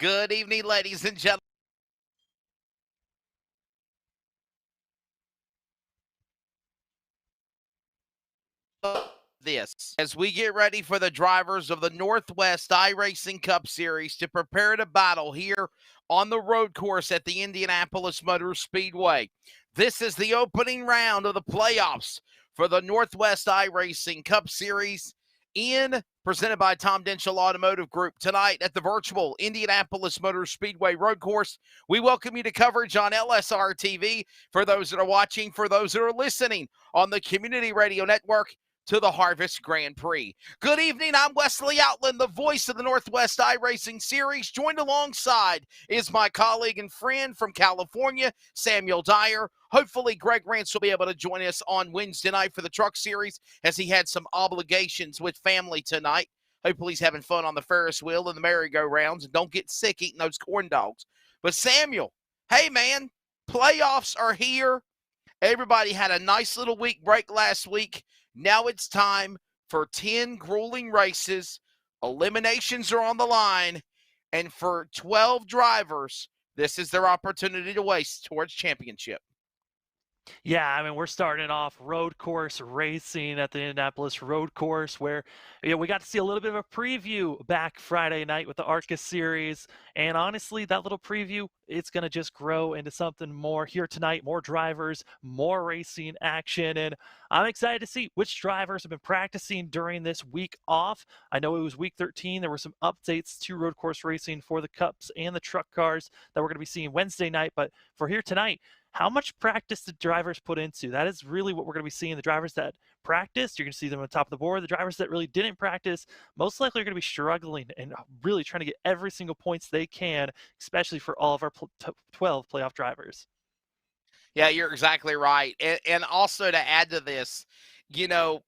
Good evening, ladies and gentlemen. This as we get ready for the drivers of the Northwest iRacing Cup Series to prepare to battle here on the road course at the Indianapolis Motor Speedway. This is the opening round of the playoffs for the Northwest iRacing Cup Series presented by Tom Denchel Automotive Group. Tonight at the virtual Indianapolis Motor Speedway road course, we welcome you to coverage on LSRTV for those that are watching, for those that are listening on the Community Radio Network to the Harvest Grand Prix. Good evening, I'm Wesley Outland, the voice of the Northwest iRacing Series. Joined alongside is my colleague and friend from California, Samuel Dyer. Hopefully Greg Rance will be able to join us on Wednesday night for the Truck Series as he had some obligations with family tonight. Hopefully he's having fun on the Ferris wheel and the merry-go-rounds and don't get sick eating those corn dogs. But Samuel, hey man, playoffs are here. Everybody had a nice little week break last week. Now it's time for 10 grueling races. Eliminations are on the line. And for 12 drivers, this is their opportunity to race towards championship. Yeah, I mean, we're starting off road course racing at the Indianapolis road course where we got to see a little bit of a preview back Friday night with the ARCA series. And honestly, that little preview, it's going to just grow into something more here tonight, more drivers, more racing action. And I'm excited to see which drivers have been practicing during this week off. I know it was week 13. There were some updates to road course racing for the Cups and the truck cars that we're going to be seeing Wednesday night. But for here tonight, how much practice did drivers put into? That is really what we're going to be seeing. The drivers that practiced, you're going to see them on top of the board. The drivers that really didn't practice, most likely are going to be struggling and really trying to get every single points they can, especially for all of our 12 playoff drivers. Yeah, you're exactly right. And also to add to this, you know,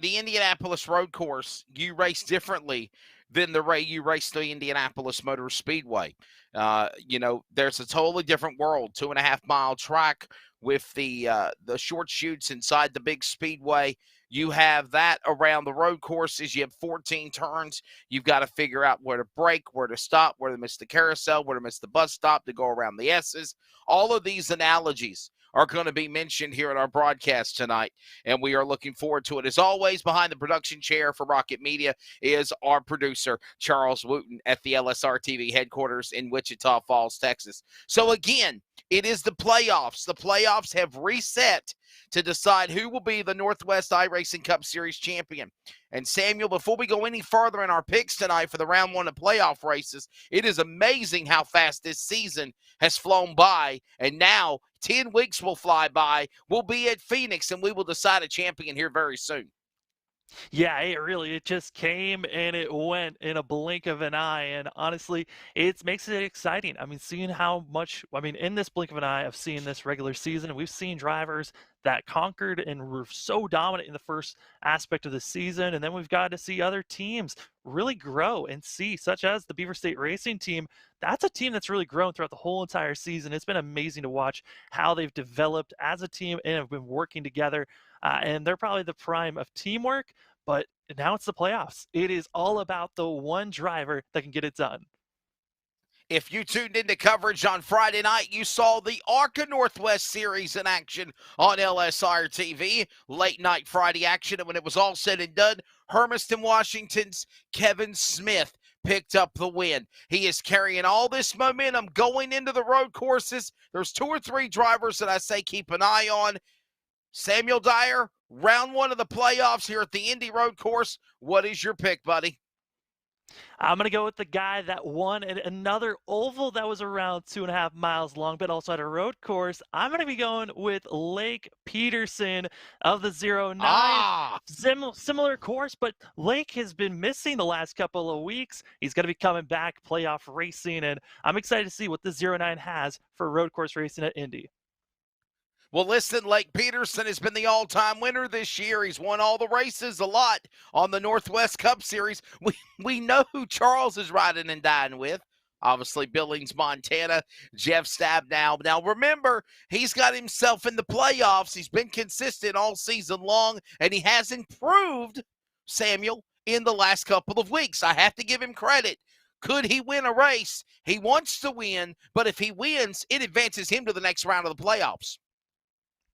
the Indianapolis road course, you race differently than the way you race the Indianapolis Motor Speedway. There's a totally different world, 2.5-mile track with the short chutes inside the big speedway. You have that around the road courses. You have 14 turns. You've got to figure out where to brake, where to stop, where to miss the carousel, where to miss the bus stop, to go around the S's. All of these analogies are going to be mentioned here in our broadcast tonight, and we are looking forward to it. As always, behind the production chair for Rocket Media is our producer, Charles Wooten, at the LSRTV headquarters in Wichita Falls, Texas. So again, it is the playoffs. The playoffs have reset to decide who will be the Northwest iRacing Cup Series champion. And Samuel, before we go any further in our picks tonight for the round one of playoff races, it is amazing how fast this season has flown by. And now 10 weeks will fly by. We'll be at Phoenix and we will decide a champion here very soon. Yeah, it just came and it went in a blink of an eye. And honestly, it makes it exciting. I mean, seeing how much, in this blink of an eye of seeing this regular season, we've seen drivers that conquered and were so dominant in the first aspect of the season. And then we've got to see other teams really grow and see, such as the Beaver State Racing team. That's a team that's really grown throughout the whole entire season. It's been amazing to watch how they've developed as a team and have been working together. And they're probably the prime of teamwork, but now it's the playoffs. It is all about the one driver that can get it done. If you tuned into coverage on Friday night, you saw the ARCA Northwest Series in action on LSRTV. Late night Friday action, and when it was all said and done, Hermiston, Washington's Kevin Smith picked up the win. He is carrying all this momentum going into the road courses. There's 2 or 3 drivers that I say keep an eye on. Samuel Dyer, round one of the playoffs here at the Indy Road Course. What is your pick, buddy? I'm going to go with the guy that won another oval that was around 2.5 miles long, but also had a road course. I'm going to be going with Lake Peterson of the 09. Similar course, but Lake has been missing the last couple of weeks. He's going to be coming back, playoff racing, and I'm excited to see what the 09 has for road course racing at Indy. Well, listen, Lake Peterson has been the all-time winner this year. He's won all the races a lot on the Northwest Cup Series. We know who Charles is riding and dying with. Obviously, Billings, Montana, Jeff Stabnow. Now, remember, he's got himself in the playoffs. He's been consistent all season long, and he has improved, Samuel, in the last couple of weeks. I have to give him credit. Could he win a race? He wants to win, but if he wins, it advances him to the next round of the playoffs.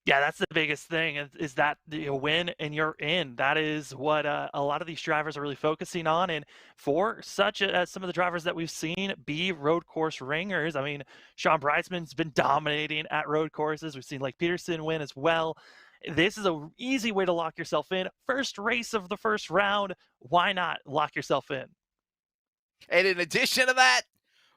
Yeah, that's the biggest thing is that you win and you're in. That is what a lot of these drivers are really focusing on. And for such as some of the drivers that we've seen be road course ringers, I mean, Sean Breisman's been dominating at road courses. We've seen Lake Peterson win as well. This is an easy way to lock yourself in. First race of the first round, why not lock yourself in? And in addition to that,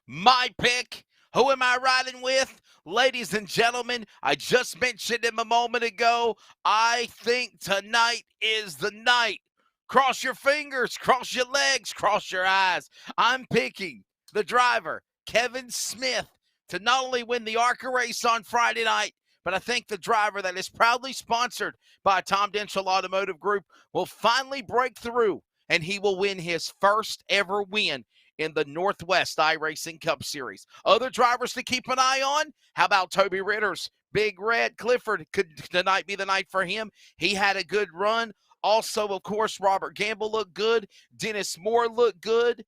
my pick, who am I riding with? Ladies and gentlemen, I just mentioned him a moment ago. I think tonight is the night. Cross your fingers, cross your legs, cross your eyes. I'm picking the driver, Kevin Smith, to not only win the ARCA race on Friday night, but I think the driver that is proudly sponsored by Tom Denchel Automotive Group will finally break through, and he will win his first ever win in the Northwest iRacing Cup Series. Other drivers to keep an eye on, how about Toby Ritter's Big Red Clifford? Could tonight be the night for him? He had a good run. Also, of course, Robert Gamble looked good. Dennis Moore looked good.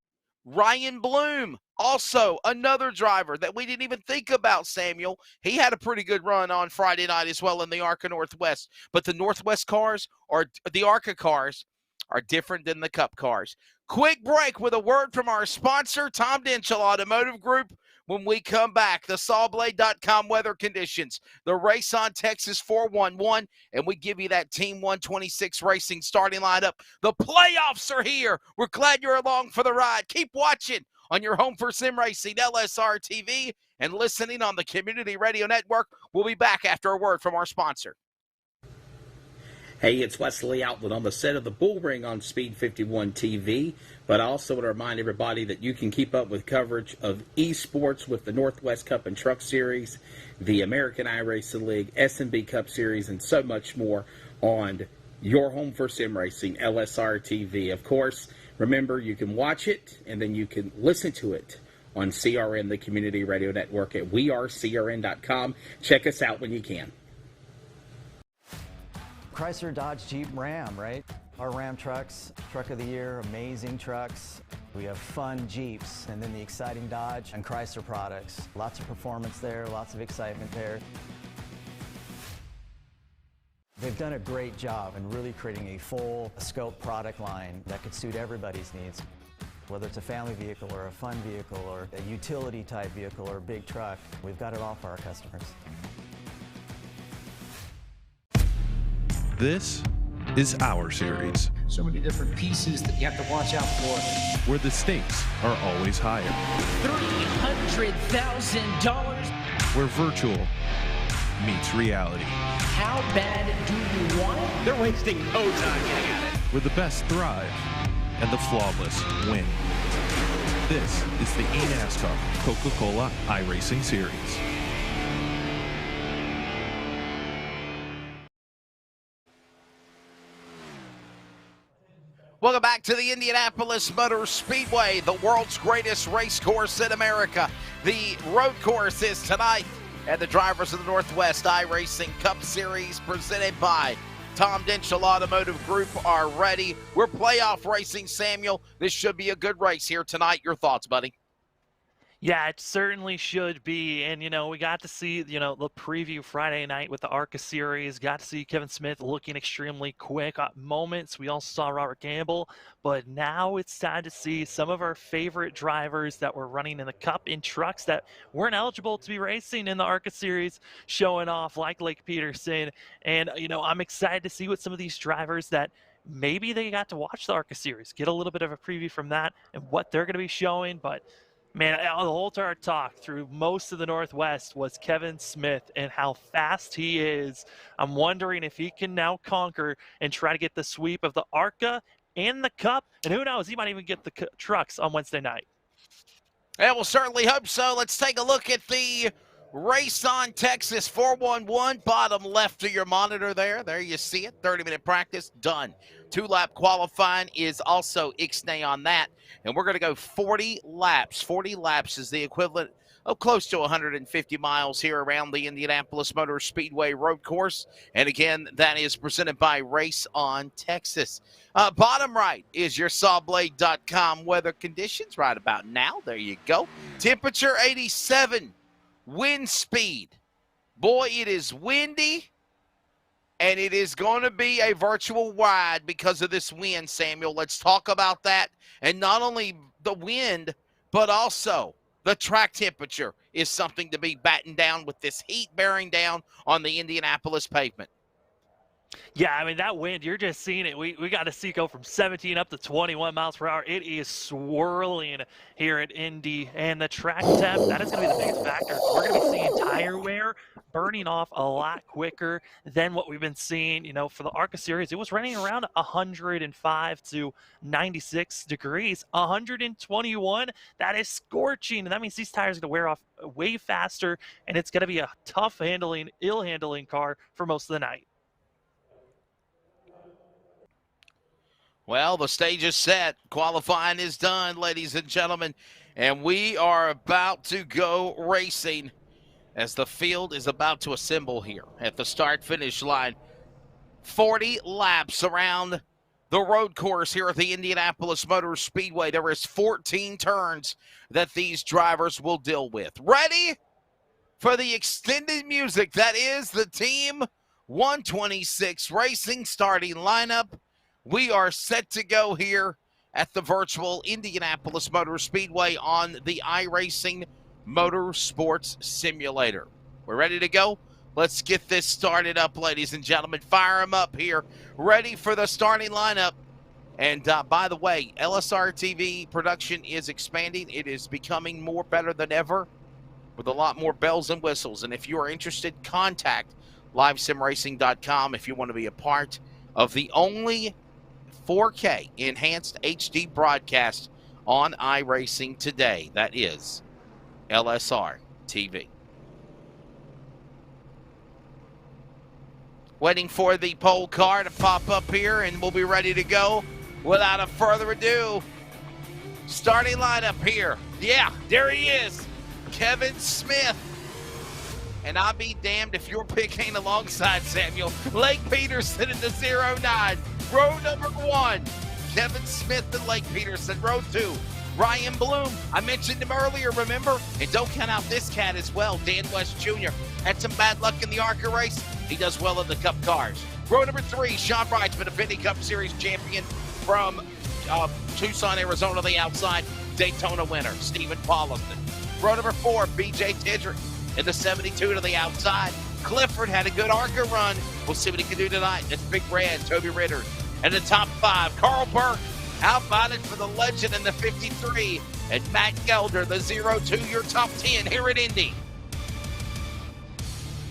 Ryan Bloom, also another driver that we didn't even think about, Samuel. He had a pretty good run on Friday night as well in the ARCA Northwest. But the Northwest cars, or the ARCA cars, are different than the Cup cars. Quick break with a word from our sponsor, Tom Denchel Automotive Group. When we come back, the sawblade.com weather conditions, the race on Texas 411, and we give you that Team 126 Racing starting lineup. The playoffs are here. We're glad you're along for the ride. Keep watching on your home for sim racing, LSRTV, and listening on the Community Radio Network. We'll be back after a word from our sponsor. Hey, it's Wesley Outland on the set of the Bull Ring on Speed 51 TV, but I also want to remind everybody that you can keep up with coverage of esports with the Northwest Cup and Truck Series, the American iRacing League, S&B Cup Series, and so much more on your home for sim racing, LSR TV. Of course, remember, you can watch it, and then you can listen to it on CRN, the Community Radio Network, at wearecrn.com. Check us out when you can. Chrysler, Dodge, Jeep, Ram, right? Our Ram trucks, truck of the year, amazing trucks. We have fun Jeeps, and then the exciting Dodge and Chrysler products. Lots of performance there, lots of excitement there. They've done a great job in really creating a full scope product line that could suit everybody's needs. Whether it's a family vehicle or a fun vehicle or a utility type vehicle or a big truck, we've got it all for our customers. This is our series, so many different pieces that you have to watch out for, where the stakes are always higher, $300,000. where virtual meets reality, How bad do you want it? They're wasting no time getting at it. where the best thrive and the flawless win. This is the eNASCAR Coca-Cola iRacing Series. Welcome back to the Indianapolis Motor Speedway, the world's greatest race course in America. The road course is tonight, and the drivers of the Northwest iRacing Cup Series presented by Tom Denchel Automotive Group are ready. We're playoff racing, Samuel. This should be a good race here tonight. Your thoughts, buddy? Yeah, it certainly should be. And, we got to see, the preview Friday night with the ARCA series. Got to see Kevin Smith looking extremely quick at moments. We also saw Robert Gamble. But now it's time to see some of our favorite drivers that were running in the Cup in trucks that weren't eligible to be racing in the ARCA series showing off, like Lake Peterson. And, I'm excited to see what some of these drivers that maybe they got to watch the ARCA series, get a little bit of a preview from that and what they're going to be showing. But man, the whole entire talk through most of the Northwest was Kevin Smith and how fast he is. I'm wondering if he can now conquer and try to get the sweep of the ARCA and the Cup. And who knows, he might even get the trucks on Wednesday night. Yeah, we'll certainly hope so. Let's take a look at the race on Texas 411. Bottom left of your monitor there. There you see it. 30-minute practice, done. 2-lap qualifying is also ixnay on that. And we're going to go 40 laps. 40 laps is the equivalent close to 150 miles here around the Indianapolis Motor Speedway road course. And again, that is presented by Race on Texas. Bottom right is your sawblade.com weather conditions right about now. There you go. Temperature 87. Wind speed. Boy, it is windy. And it is going to be a virtual ride because of this wind, Samuel. Let's talk about that. And not only the wind, but also the track temperature is something to be battened down with this heat bearing down on the Indianapolis pavement. Yeah, I mean, that wind, you're just seeing it. We got to see go from 17 up to 21 miles per hour. It is swirling here at Indy. And the track temp, that is going to be the biggest factor. We're going to be seeing tire wear burning off a lot quicker than what we've been seeing. You know, for the ARCA series, it was running around 105 to 96 degrees. 121, that is scorching. And that means these tires are going to wear off way faster. And it's going to be a tough handling, ill handling car for most of the night. Well, the stage is set. Qualifying is done, ladies and gentlemen. And we are about to go racing as the field is about to assemble here at the start-finish line. 40 laps around the road course here at the Indianapolis Motor Speedway. There is 14 turns that these drivers will deal with. Ready for the extended music? That is the Team 126 Racing starting lineup. We are set to go here at the virtual Indianapolis Motor Speedway on the iRacing Motorsports Simulator. We're ready to go? Let's get this started up, ladies and gentlemen. Fire them up here. Ready for the starting lineup. And by the way, LSRTV production is expanding. It is becoming more better than ever with a lot more bells and whistles. And if you are interested, contact livesimracing.com if you want to be a part of the only 4K enhanced HD broadcast on iRacing today. That is LSR TV. Waiting for the pole car to pop up here, and we'll be ready to go. Without a further ado, starting lineup here. Yeah, there he is, Kevin Smith. And I'll be damned if your pick ain't alongside Samuel. Lake Peterson in the 09. Row number 1, Kevin Smith and Lake Peterson. Row 2, Ryan Bloom. I mentioned him earlier, remember? And don't count out this cat as well, Dan West Jr. Had some bad luck in the ARCA race. He does well in the Cup cars. Row number 3, Sean Brightsman, defending Cup Series champion from Tucson, Arizona, the outside. Daytona winner, Stephen Paulison. Row number 4, BJ Tidrick in the 72 to the outside. Clifford had a good ARCA run. We'll see what he can do tonight. That's Big Red, Toby Ritter. And the top 5, Carl Burke, outbounded for the legend in the 53. And Matt Gelder, the 02, your top 10 here at Indy.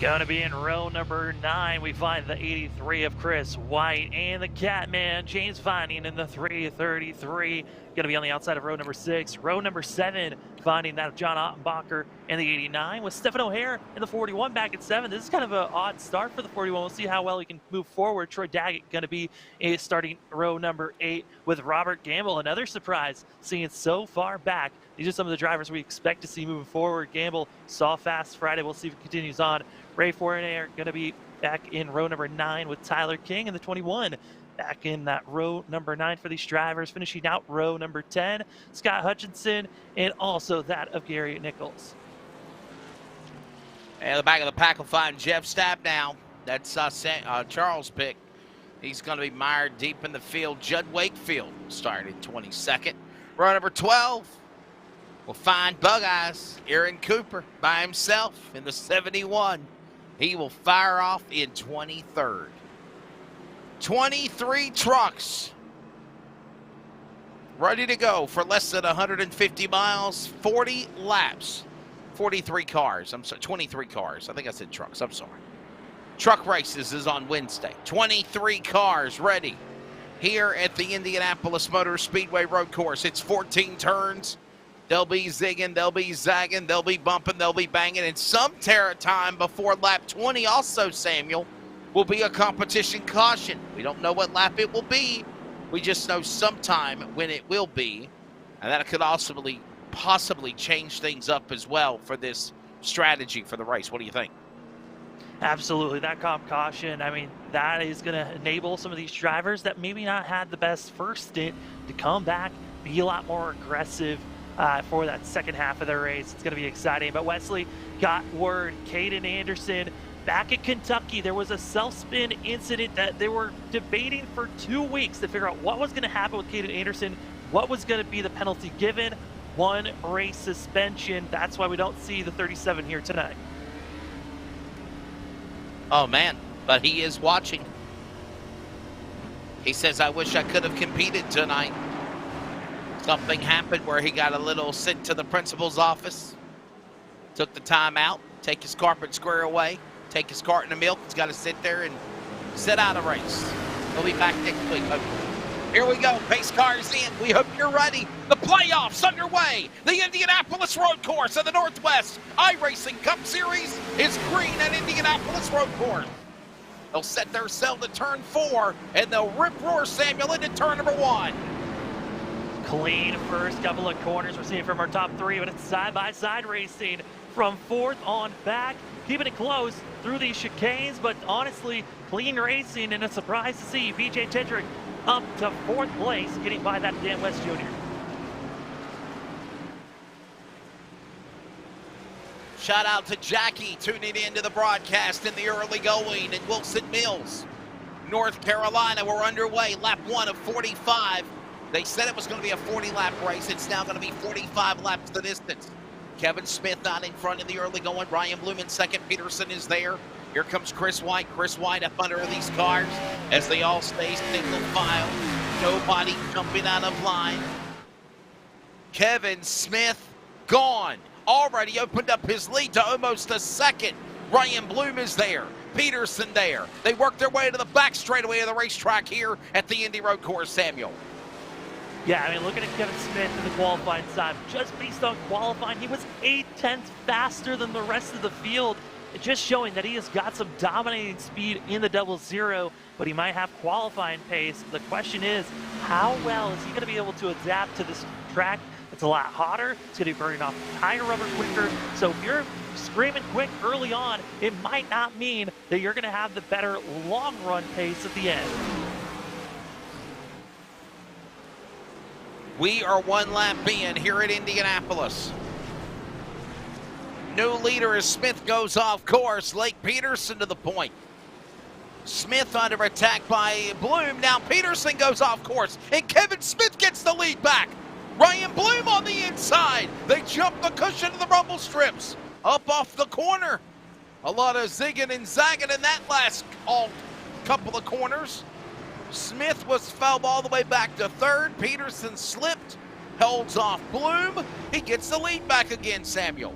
Going to be in row number 9, we find the 83 of Chris White and the Catman, James Vining in the 333. Going to be on the outside of row number 6. Row number 7, finding that of John Ottenbacher in the 89 with Stephen O'Hare in the 41 back at 7. This is kind of an odd start for the 41. We'll see how well he can move forward. Troy Daggett going to be starting row number 8 with Robert Gamble. Another surprise seeing so far back. These are some of the drivers we expect to see moving forward. Gamble saw fast Friday. We'll see if it continues on. Ray Fournier going to be back in row number 9 with Tyler King in the 21. Back in that row number 9 for these drivers. Finishing out row number 10, Scott Hutchinson, and also that of Gary Nichols. And the back of the pack will find Jeff Stabnow. That's Charles' pick. He's going to be mired deep in the field. Judd Wakefield started 22nd. Row number 12 will find Bug Eyes, Aaron Cooper by himself in the 71. He will fire off in 23rd. 23 trucks ready to go for less than 150 miles, 40 laps, 43 cars. I'm sorry, 23 cars. I think I said trucks. I'm sorry. Truck races is on Wednesday. 23 cars ready here at the Indianapolis Motor Speedway road course. It's 14 turns. They'll be zigging, they'll be zagging, they'll be bumping, they'll be banging. And some time before lap 20 also, Samuel, will be a competition caution. We don't know what lap it will be. We just know sometime when it will be. And that could also possibly change things up as well for this strategy for the race. What do you think? Absolutely. That comp caution, I mean, that is going to enable some of these drivers that maybe not had the best first stint to come back, be a lot more aggressive for that second half of the race. It's going to be exciting. But Wesley got word, Caden Anderson back in Kentucky, there was a self-spin incident that they were debating for 2 weeks to figure out what was going to happen with Caden Anderson, what was going to be the penalty given. 1 race suspension. That's why we don't see the 37 here tonight. Oh, man, but he is watching. He says, I wish I could have competed tonight. Something happened where he got a little sent to the principal's office, took the time out, take his carpet square away, take his carton of milk. He's got to sit there and sit out a race. He'll be back next week. Here we go. Pace cars in. We hope you're ready. The playoffs underway. The Indianapolis Road Course of the Northwest iRacing Cup Series is green at Indianapolis Road Course. They'll set their sail to turn 4, and they'll rip-roar Samuel into turn number 1. Clean first couple of corners we're seeing from our top 3, but it's side-by-side racing from 4th on back, keeping it close through these chicanes, but honestly, clean racing, and a surprise to see BJ Tedrick up to 4th place, getting by that Dan West Jr. Shout out to Jackie tuning in to the broadcast in the early going in Wilson Mills, North Carolina. We're underway, lap 1 of 45. They said it was going to be a 40-lap race. It's now going to be 45 laps the distance. Kevin Smith not in front in the early going. Ryan Bloom in second. Peterson is there. Here comes Chris White. Chris White up under these cars as they all stay single file. Nobody jumping out of line. Kevin Smith gone. Already opened up his lead to almost a second. Ryan Bloom is there. Peterson there. They work their way to the back straightaway of the racetrack here at the Indy Road Course, Samuel. Yeah, I mean, looking at Kevin Smith in the qualifying side, just based on qualifying, he was 8/10 faster than the rest of the field. Just showing that he has got some dominating speed in the 00, but he might have qualifying pace. The question is, how well is he going to be able to adapt to this track? It's a lot hotter. It's going to be burning off tire rubber quicker. So if you're screaming quick early on, it might not mean that you're going to have the better long run pace at the end. We are 1 lap in here at Indianapolis. New leader as Smith goes off course. Lake Peterson to the point. Smith under attack by Bloom. Now Peterson goes off course, and Kevin Smith gets the lead back. Ryan Bloom on the inside. They jump the cushion of the rumble strips. Up off the corner. A lot of zigging and zagging in that last couple of corners. Smith was fouled all the way back to 3rd. Peterson slipped, holds off Bloom. He gets the lead back again, Samuel.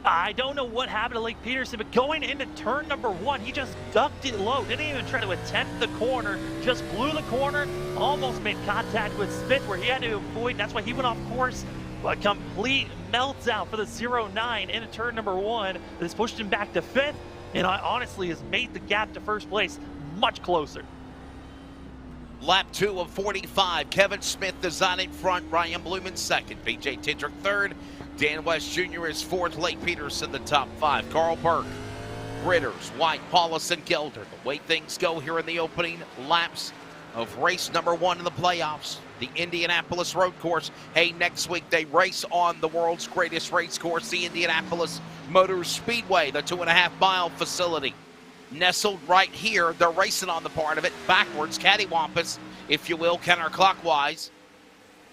I don't know what happened to Lake Peterson, but going into turn number 1, he just ducked it low. Didn't even try to attempt the corner. Just blew the corner. Almost made contact with Smith where he had to avoid. That's why he went off course. A complete meltdown for the 09 into turn number 1. This pushed him back to 5th, and honestly has made the gap to 1st place much closer. Lap 2 of 45. Kevin Smith is on in front. Ryan Bloom in 2nd. BJ Tedrick 3rd. Dan West Jr. is 4th. Lake Peterson the top 5. Carl Burke, Ritters, White, Paulus, and Gilder. The way things go here in the opening laps of race number 1 in the playoffs, the Indianapolis Road Course. Hey, next week they race on the world's greatest race course, the Indianapolis Motor Speedway, the 2.5-mile facility. Nestled right here. They're racing on the part of it, backwards, cattywampus, if you will, counterclockwise,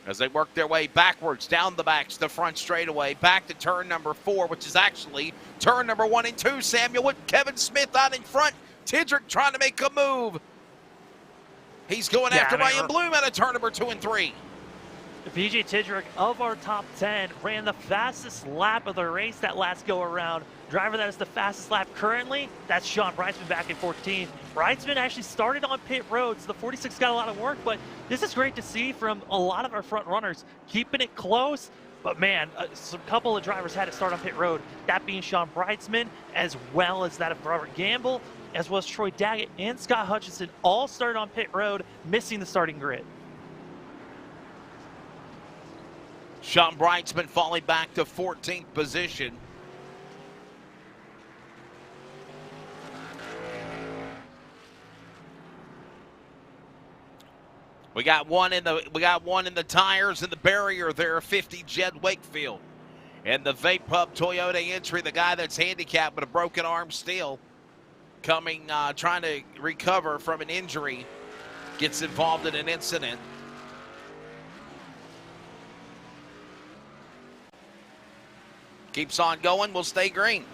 as they work their way backwards, down the backs, the front straightaway, back to turn number 4, which is actually turn number 1 and 2. Samuel with Kevin Smith out in front. Tedrick trying to make a move. He's going after Ryan Bloom out of turn number 2 and 3. BJ Tedrick of our top 10 ran the fastest lap of the race that last go around. Driver that is the fastest lap currently, that's Sean Breitzman back in 14th. Breitzman actually started on pit road, so the 46 got a lot of work, but this is great to see from a lot of our front runners, keeping it close. But man, a couple of drivers had to start on pit road, that being Sean Breitzman, as well as that of Robert Gamble, as well as Troy Daggett and Scott Hutchinson, all started on pit road, missing the starting grid. Sean Brightsman falling back to 14th position. We got one in the tires and the barrier there, 50 Judd Wakefield. And the Vape Pub Toyota entry, the guy that's handicapped with a broken arm still, coming, trying to recover from an injury, gets involved in an incident. Keeps on going, will stay green.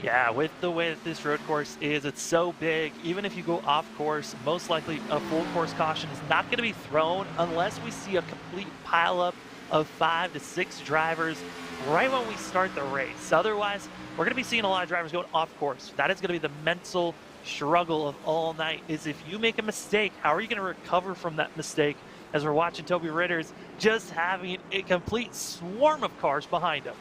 Yeah, with the way that this road course is, it's so big. Even if you go off course, most likely a full course caution is not going to be thrown unless we see a complete pileup of 5 to 6 drivers right when we start the race. Otherwise, we're going to be seeing a lot of drivers going off course. That is going to be the mental struggle of all night, is if you make a mistake, how are you going to recover from that mistake? As we're watching Toby Ritters just having a complete swarm of cars behind him.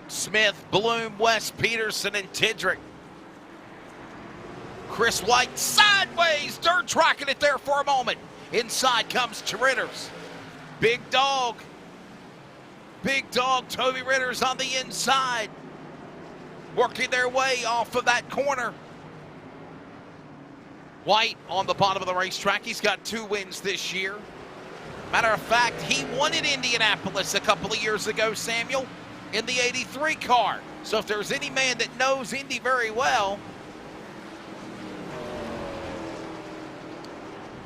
Smith, Bloom, West, Peterson, and Tidrick. Chris White sideways, dirt tracking it there for a moment. Inside comes Ritters. Big dog, Toby Ritters on the inside. Working their way off of that corner. White on the bottom of the racetrack. He's got 2 wins this year. Matter of fact, he won at Indianapolis a couple of years ago, Samuel, in the 83 car. So if there's any man that knows Indy very well,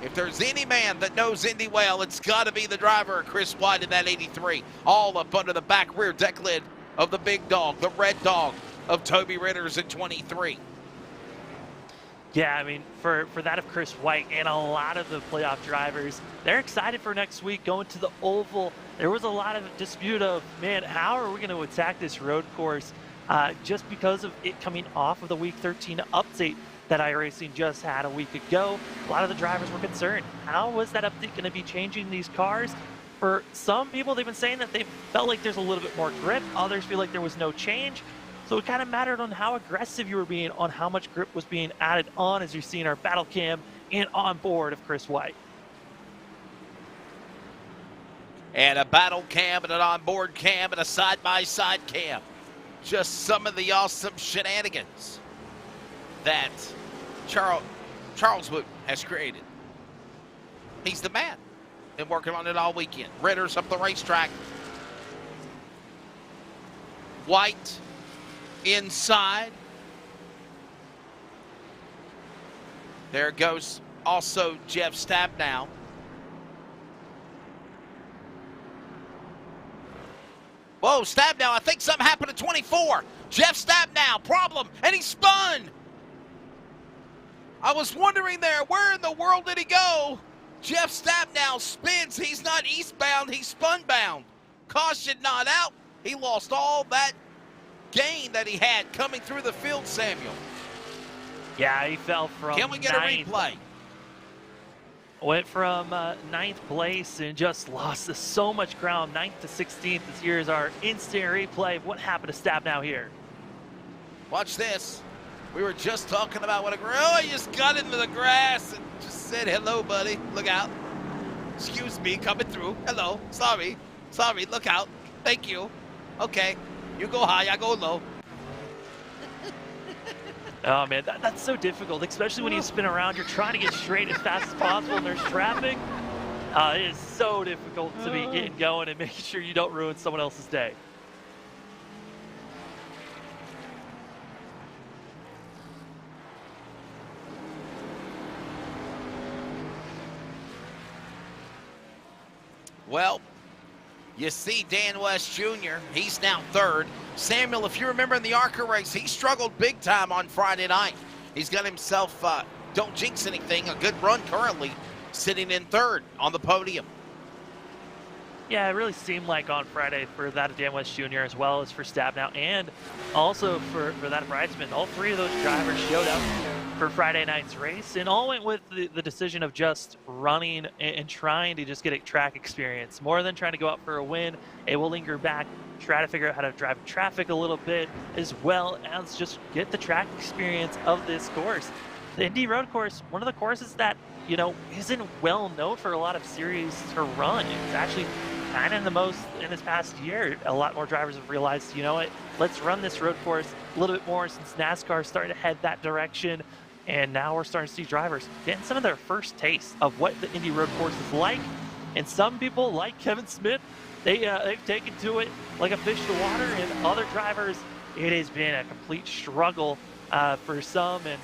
it's got to be the driver, Chris White, in that 83. All up under the back rear deck lid of the big dog, the red dog of Toby Ritters at 23. Yeah, I mean, for that of Chris White and a lot of the playoff drivers, they're excited for next week going to the Oval. There was a lot of dispute of, man, how are we going to attack this road course just because of it coming off of the Week 13 update that iRacing just had a week ago. A lot of the drivers were concerned. How was that update going to be changing these cars? For some people, they've been saying that they felt like there's a little bit more grip. Others feel like there was no change. So it kind of mattered on how aggressive you were being, on how much grip was being added on, as you're seeing our battle cam and on board of Chris White. And a battle cam and an onboard cam and a side-by-side cam. Just some of the awesome shenanigans that Charles Wood has created. He's the man. Been working on it all weekend. Ritters up the racetrack. White inside. There goes also Jeff Stabnow. Whoa, Stabnow, I think something happened at 24. Jeff Stabnow, problem, and he spun. I was wondering there, where in the world did he go? Jeff Stabnow spins. He's not eastbound, he's spunbound. Caution not out. He lost all that gain that he had coming through the field, Samuel. Yeah, he fell from Can we get ninth. a replay? Went from 9th place and just lost so much ground. 9th to 16th. This here is our instant replay of what happened to Stabnow here. Watch this. We were just talking about what he just got into the grass and just said, hello, buddy. Look out. Excuse me, coming through. Hello. Sorry. Look out. Thank you. Okay. You go high, I go low. Oh, man, that's so difficult, especially when you spin around. You're trying to get straight as fast as possible, and there's traffic. It is so difficult to be getting going and making sure you don't ruin someone else's day. Well, you see Dan West Jr., he's now 3rd. Samuel, if you remember in the ARCA race, he struggled big time on Friday night. He's got himself, don't jinx anything, a good run currently, sitting in 3rd on the podium. Yeah, it really seemed like on Friday for that of Dan West Jr. as well as for Stabnow, and also for that of Brightsman. All 3 of those drivers showed up for Friday night's race, and all went with the decision of just running and trying to just get a track experience more than trying to go out for a win. It will linger back, try to figure out how to drive traffic a little bit, as well as just get the track experience of this course. The Indy Road Course, one of the courses that, you know, isn't well known for a lot of series to run. It's actually kind of the most in this past year. A lot more drivers have realized, you know what, let's run this road course a little bit more since NASCAR is starting to head that direction. And now we're starting to see drivers getting some of their first taste of what the Indy Road Course is like. And some people, like Kevin Smith, they've taken to it like a fish to water. And other drivers, it has been a complete struggle for some. And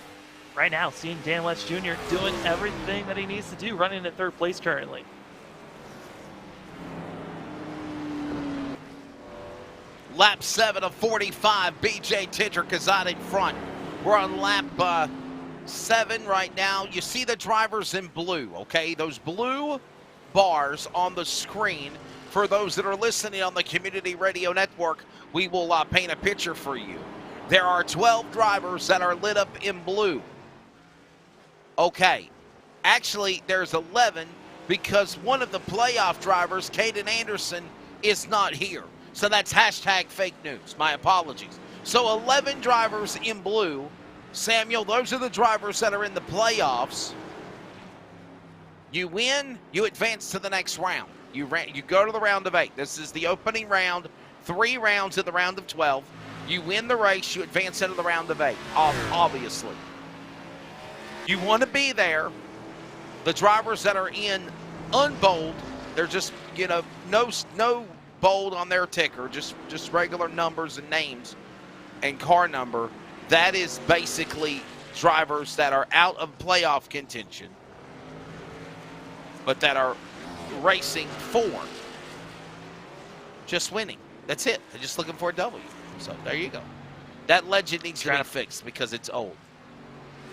right now, seeing Dan West Jr. doing everything that he needs to do, running in third place currently. Lap 7 of 45, BJ Tidrick is out in front. We're on lap 7 right now. You see the drivers in blue, okay? Those blue bars on the screen, for those that are listening on the Community Radio Network, we will paint a picture for you. There are 12 drivers that are lit up in blue. Okay, actually there's 11 because one of the playoff drivers, Caden Anderson, is not here. So that's hashtag fake news. My apologies. So 11 drivers in blue. Samuel, those are the drivers that are in the playoffs. You win, you advance to the next round. You go to the round of 8. This is the opening round. 3 rounds in the round of 12. You win the race, you advance into the round of 8, obviously. You want to be there. The drivers that are in unbold, they're just, you know, no bold on their ticker, just regular numbers and names and car number. That is basically drivers that are out of playoff contention, but that are racing for just winning. That's it. They're just looking for a W. So there you go. That legend needs to be fixed because it's old.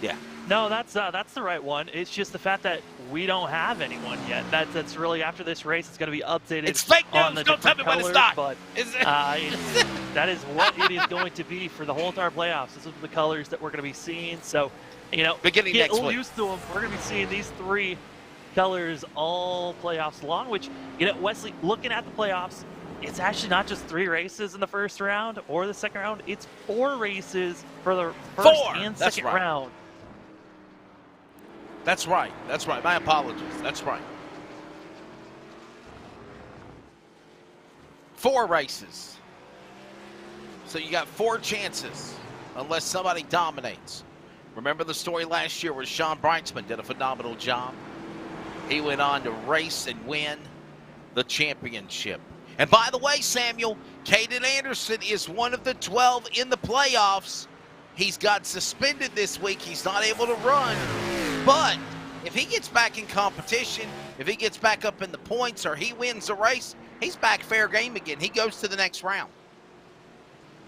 Yeah. No, that's the right one. It's just the fact that we don't have anyone yet. That's really, after this race, it's going to be updated. It's fake news. On the Don't tell me when it's not. But that is what it is going to be for the whole entire playoffs. This is the colors that we're going to be seeing. So, you know, beginning get next week. used to them. We're going to be seeing these 3 colors all playoffs long. Which, you know, Wesley, looking at the playoffs, it's actually not just 3 races in the first round or the second round. It's 4 races for the first and second round. That's right. That's right. My apologies. That's right. 4 races. So you got 4 chances unless somebody dominates. Remember the story last year where Sean Brightsman did a phenomenal job? He went on to race and win the championship. And by the way, Samuel, Caden Anderson is one of the 12 in the playoffs. He's got suspended this week. He's not able to run. But if he gets back in competition, if he gets back up in the points or he wins the race, he's back fair game again. He goes to the next round.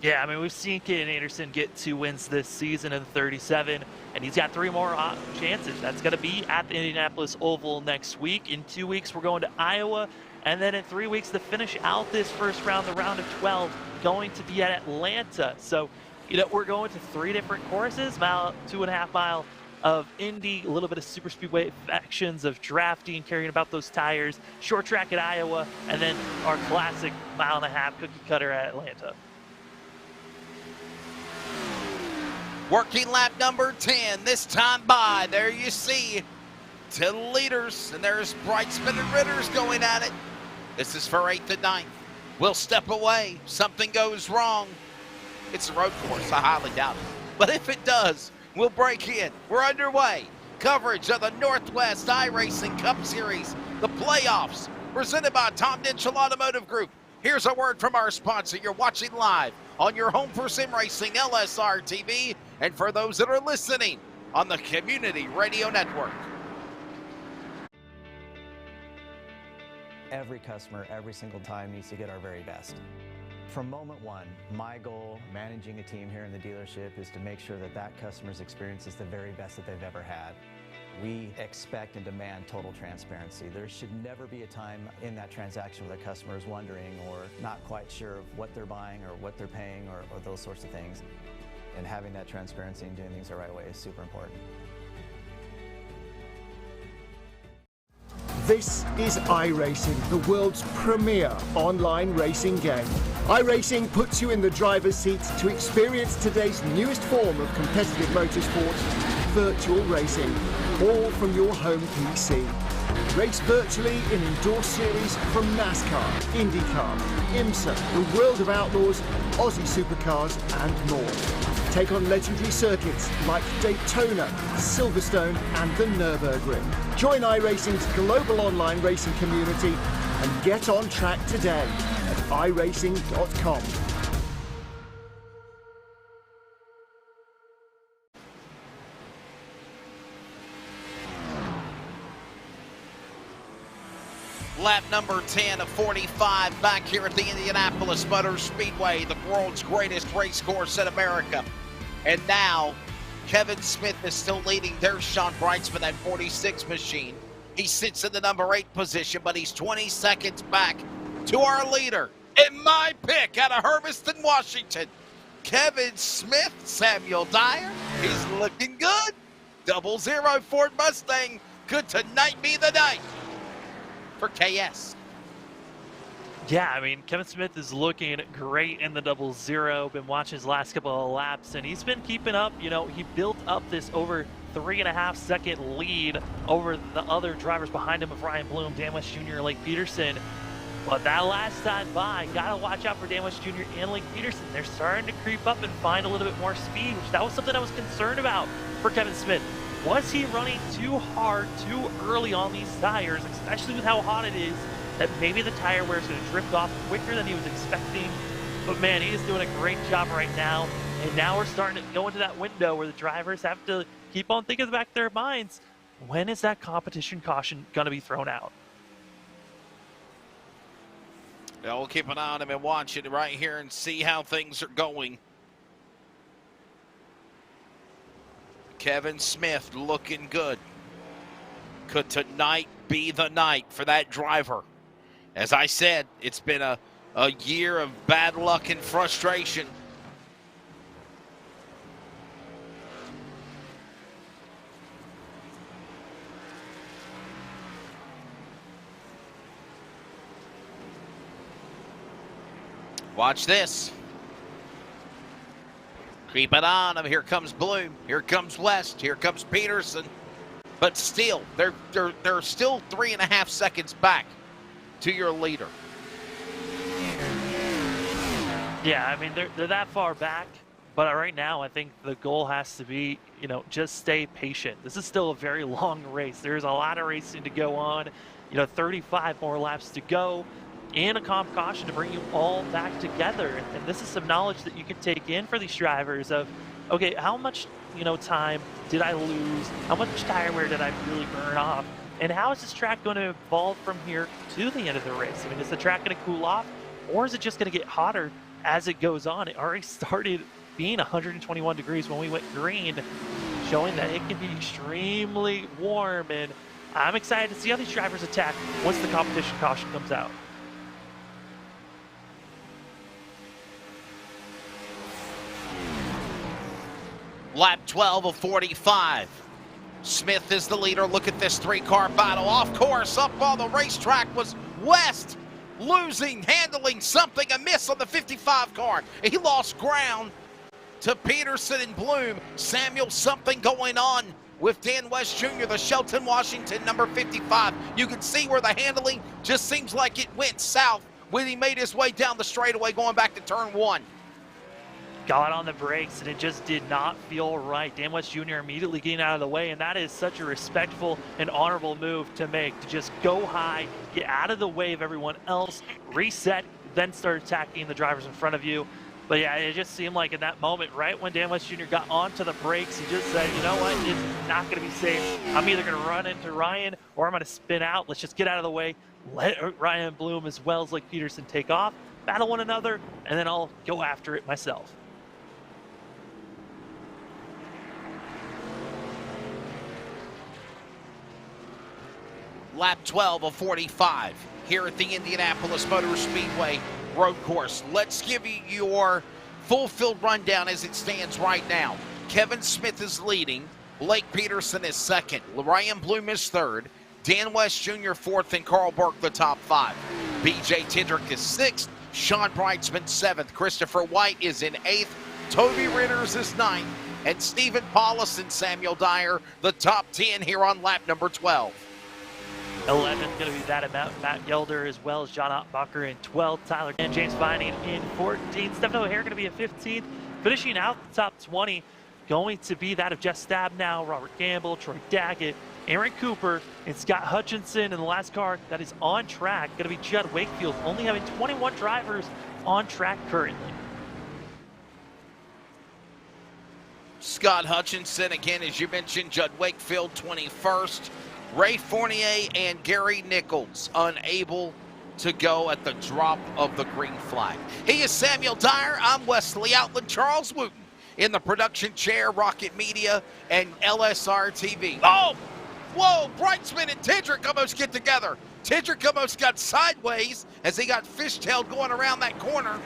Yeah, I mean, we've seen Caden Anderson get 2 wins this season in 37, and he's got 3 more chances. That's going to be at the Indianapolis Oval next week. In 2 weeks, we're going to Iowa. And then in 3 weeks to finish out this first round, the round of 12, going to be at Atlanta. So, you know, we're going to 3 different courses, 2.5 mile of Indy, a little bit of super speedway actions of drafting, carrying about those tires, short track at Iowa, and then our classic 1.5 cookie cutter at Atlanta. Working lap number 10, this time by, there you see 10 leaders, and there's Brightsman and Ritters going at it. This is for 8th and 9th. We'll step away, something goes wrong. It's a road course, I highly doubt it. But if it does, we'll break in. We're underway. Coverage of the Northwest iRacing Cup Series, the playoffs, presented by Tom Ditchell Automotive Group. Here's a word from our sponsor. You're watching live on your home for sim racing, LSRTV, and for those that are listening on the Community Radio Network. Every customer, every single time, needs to get our very best. From moment one, my goal managing a team here in the dealership is to make sure that that customer's experience is the very best that they've ever had. We expect and demand total transparency. There should never be a time in that transaction where the customer is wondering or not quite sure of what they're buying or what they're paying or those sorts of things. And having that transparency and doing things the right way is super important. This is iRacing, the world's premier online racing game. iRacing puts you in the driver's seat to experience today's newest form of competitive motorsport, virtual racing, all from your home PC. Race virtually in endorsed series from NASCAR, IndyCar, IMSA, the World of Outlaws, Aussie Supercars and more. Take on legendary circuits like Daytona, Silverstone and the Nürburgring. Join iRacing's global online racing community and get on track today at iRacing.com. Lap number 10 of 45 back here at the Indianapolis Motor Speedway, the world's greatest race course in America. And now, Kevin Smith is still leading. There's Sean Brightsman, that 46 machine. He sits in the number 8 position, but he's 20 seconds back to our leader. In my pick out of Hermiston, Washington, Kevin Smith, Samuel Dyer. He's looking good. 00 Ford Mustang. Could tonight be the night for KS. Yeah, I mean, Kevin Smith is looking great in the 00. Been watching his last couple of laps, and he's been keeping up. You know, he built up this over 3.5 second lead over the other drivers behind him of Ryan Bloom, Dan West Jr., and Lake Peterson. But that last time by, gotta watch out for Dan West Jr. and Lake Peterson. They're starting to creep up and find a little bit more speed, which that was something I was concerned about for Kevin Smith. Was he running too hard, too early on these tires, especially with how hot it is, that maybe the tire wear is going to drift off quicker than he was expecting? But man, he is doing a great job right now. And now we're starting to go into that window where the drivers have to keep on thinking in the back of their minds, when is that competition caution going to be thrown out? Yeah, we'll keep an eye on him and watch it right here and see how things are going. Kevin Smith looking good. Could tonight be the night for that driver? As I said, it's been a year of bad luck and frustration. Watch this. Keep it on him. Here comes Bloom. Here comes West. Here comes Peterson. But still, they're still 3.5 seconds back to your leader. Yeah, I mean, they're that far back. But right now, I think the goal has to be, you know, just stay patient. This is still a very long race. There's a lot of racing to go on. You know, 35 more laps to go. And a comp caution to bring you all back together. And this is some knowledge that you can take in for these drivers of, okay, how much, you know, time did I lose? How much tire wear did I really burn off? And how is this track going to evolve from here to the end of the race? I mean, is the track going to cool off, or is it just going to get hotter as it goes on? It already started being 121 degrees when we went green, showing that it can be extremely warm. And I'm excited to see how these drivers attack once the competition caution comes out. Lap 12 of 45. Smith is the leader. Look at this 3-car battle. Off course, up on the racetrack was West, losing, handling something amiss on the 55 car. He lost ground to Peterson and Bloom. Samuel, something going on with Dan West Jr., the Shelton, Washington, number 55. You can see where the handling just seems like it went south when he made his way down the straightaway going back to turn 1. Got on the brakes, and it just did not feel right. Dan West Jr. immediately getting out of the way, and that is such a respectful and honorable move to make, to just go high, get out of the way of everyone else, reset, then start attacking the drivers in front of you. But yeah, it just seemed like in that moment, right when Dan West Jr. got onto the brakes, he just said, you know what, it's not going to be safe. I'm either going to run into Ryan or I'm going to spin out. Let's just get out of the way, let Ryan Bloom as well as Lake Peterson take off, battle one another, and then I'll go after it myself. Lap 12 of 45 here at the Indianapolis Motor Speedway road course. Let's give you your full field rundown as it stands right now. Kevin Smith is leading. Blake Peterson is second. Ryan Bloom is third. Dan West Jr. fourth, and Carl Burke the top 5. B.J. Tindrick is sixth. Sean Brightsman seventh. Christopher White is in eighth. Toby Ritters is ninth. And Stephen Paulus and Samuel Dyer, the top 10 here on lap number 12. 11 is going to be that of Matt Gelder, as well as John Ottbacher in 12th. Tyler and James Vining in 14th. Stephen O'Hare going to be in 15th. Finishing out the top 20, going to be that of Jeff Stabnow, Robert Gamble, Troy Daggett, Aaron Cooper, and Scott Hutchinson. In the last car that is on track, going to be Judd Wakefield, only having 21 drivers on track currently. Scott Hutchinson, again, as you mentioned, Judd Wakefield 21st. Ray Fournier and Gary Nichols unable to go at the drop of the green flag. He is Samuel Dyer. I'm Wesley Outland. Charles Wooten in the production chair, Rocket Media and LSRTV. Oh, whoa, Brightsman and Tindrick almost get together. Tindrick almost got sideways as he got fishtailed going around that corner.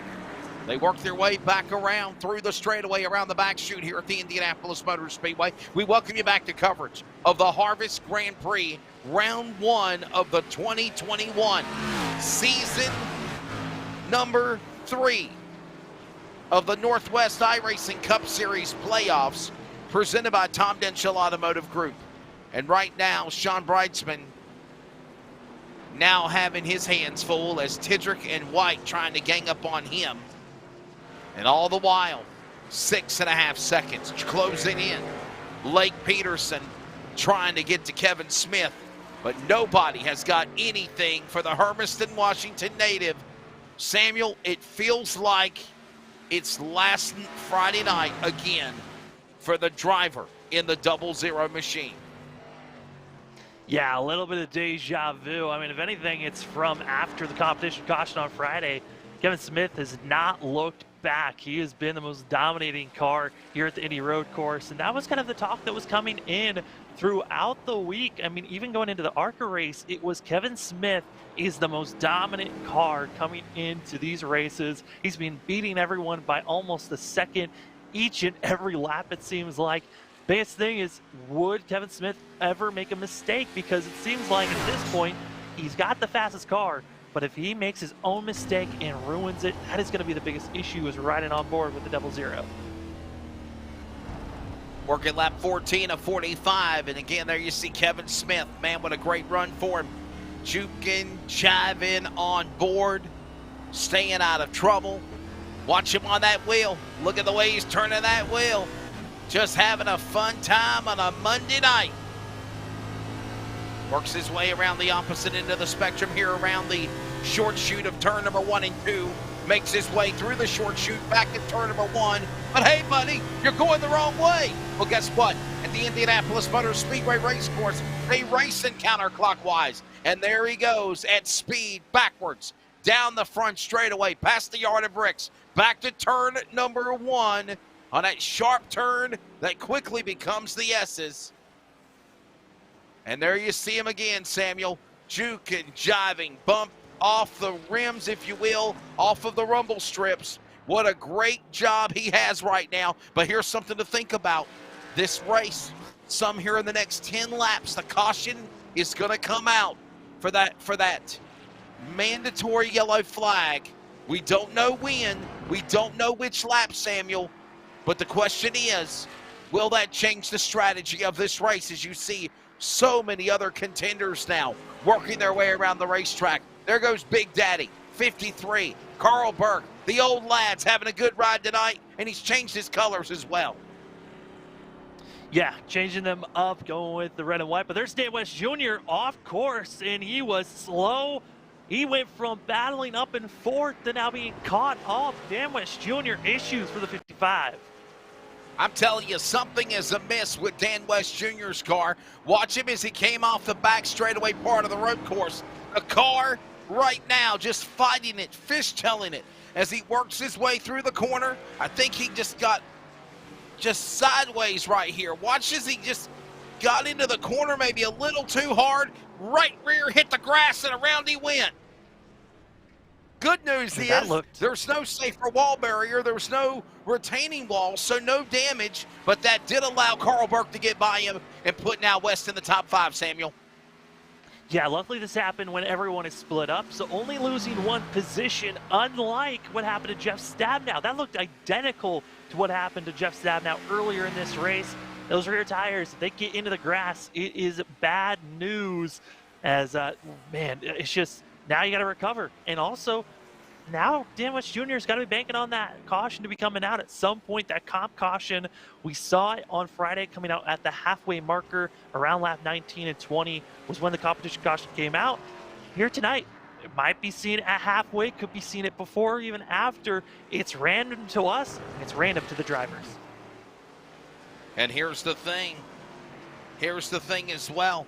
They work their way back around through the straightaway around the back chute here at the Indianapolis Motor Speedway. We welcome you back to coverage of the Harvest Grand Prix, round 1 of the 2021 season number 3 of the Northwest iRacing Cup Series playoffs, presented by Tom Denchel Automotive Group. And right now, Sean Brightsman now having his hands full as Tindrick and White trying to gang up on him. And all the while, 6.5 seconds closing in. Blake Peterson trying to get to Kevin Smith, but nobody has got anything for the Hermiston, Washington native. Samuel, it feels like it's last Friday night again for the driver in the 00 machine. Yeah, a little bit of deja vu. I mean, if anything, it's from after the competition caution on Friday. Kevin Smith has not looked back. He has been the most dominating car here at the Indy Road Course, and that was kind of the talk that was coming in throughout the week. I mean, even going into the ARCA race, it was Kevin Smith is the most dominant car coming into these races. He's been beating everyone by almost a second each and every lap, it seems like. Biggest thing is, would Kevin Smith ever make a mistake? Because it seems like at this point, he's got the fastest car, but if he makes his own mistake and ruins it, that is going to be the biggest issue, is riding on board with the 00. Working lap 14 of 45, and again, there you see Kevin Smith. Man, what a great run for him. Juking, jiving on board, staying out of trouble. Watch him on that wheel. Look at the way he's turning that wheel. Just having a fun time on a Monday night. Works his way around the opposite end of the spectrum here around the short chute of turn number 1 and 2. Makes his way through the short chute back at turn number 1. But hey, buddy, you're going the wrong way. Well, guess what? At the Indianapolis Motor Speedway race course, they race in counterclockwise. And there he goes at speed backwards down the front straightaway, past the yard of bricks, back to turn number 1 on that sharp turn that quickly becomes the S's. And there you see him again, Samuel, juking, jiving, bump off the rims, if you will, off of the rumble strips. What a great job he has right now. But here's something to think about. This race, some here in the next 10 laps, the caution is going to come out for that mandatory yellow flag. We don't know when. We don't know which lap, Samuel. But the question is, will that change the strategy of this race as you see so many other contenders now working their way around the racetrack? There goes Big Daddy, 53. Carl Burke, the old lad's having a good ride tonight, and he's changed his colors as well. Yeah, changing them up, going with the red and white. But there's Dan West Jr. off course, and he was slow. He went from battling up in 4th to now being caught up. Dan West Jr. issues for the 55. I'm telling you, something is amiss with Dan West Jr.'s car. Watch him as he came off the back straightaway part of the road course. The car right now just fighting it, fishtailing it as he works his way through the corner. I think he just got sideways right here. Watch as he just got into the corner maybe a little too hard. Right rear hit the grass and around he went. Good news That is looked- there's no safer wall barrier. There's no retaining wall, so no damage. But that did allow Carl Burke to get by him and put now West in the top 5, Samuel. Yeah, luckily this happened when everyone is split up, so only losing one position, unlike what happened to Jeff Stabnow. That looked identical to what happened to Jeff Stabnow earlier in this race. Those rear tires, if they get into the grass, it is bad news. As, man, it's just, now you got to recover. And also, now Dan West Jr. has got to be banking on that caution to be coming out at some point. That comp caution, we saw it on Friday coming out at the halfway marker around lap 19 and 20 was when the competition caution came out. Here tonight, it might be seen at halfway, could be seen it before or even after. It's random to us, it's random to the drivers. And here's the thing. Here's the thing as well.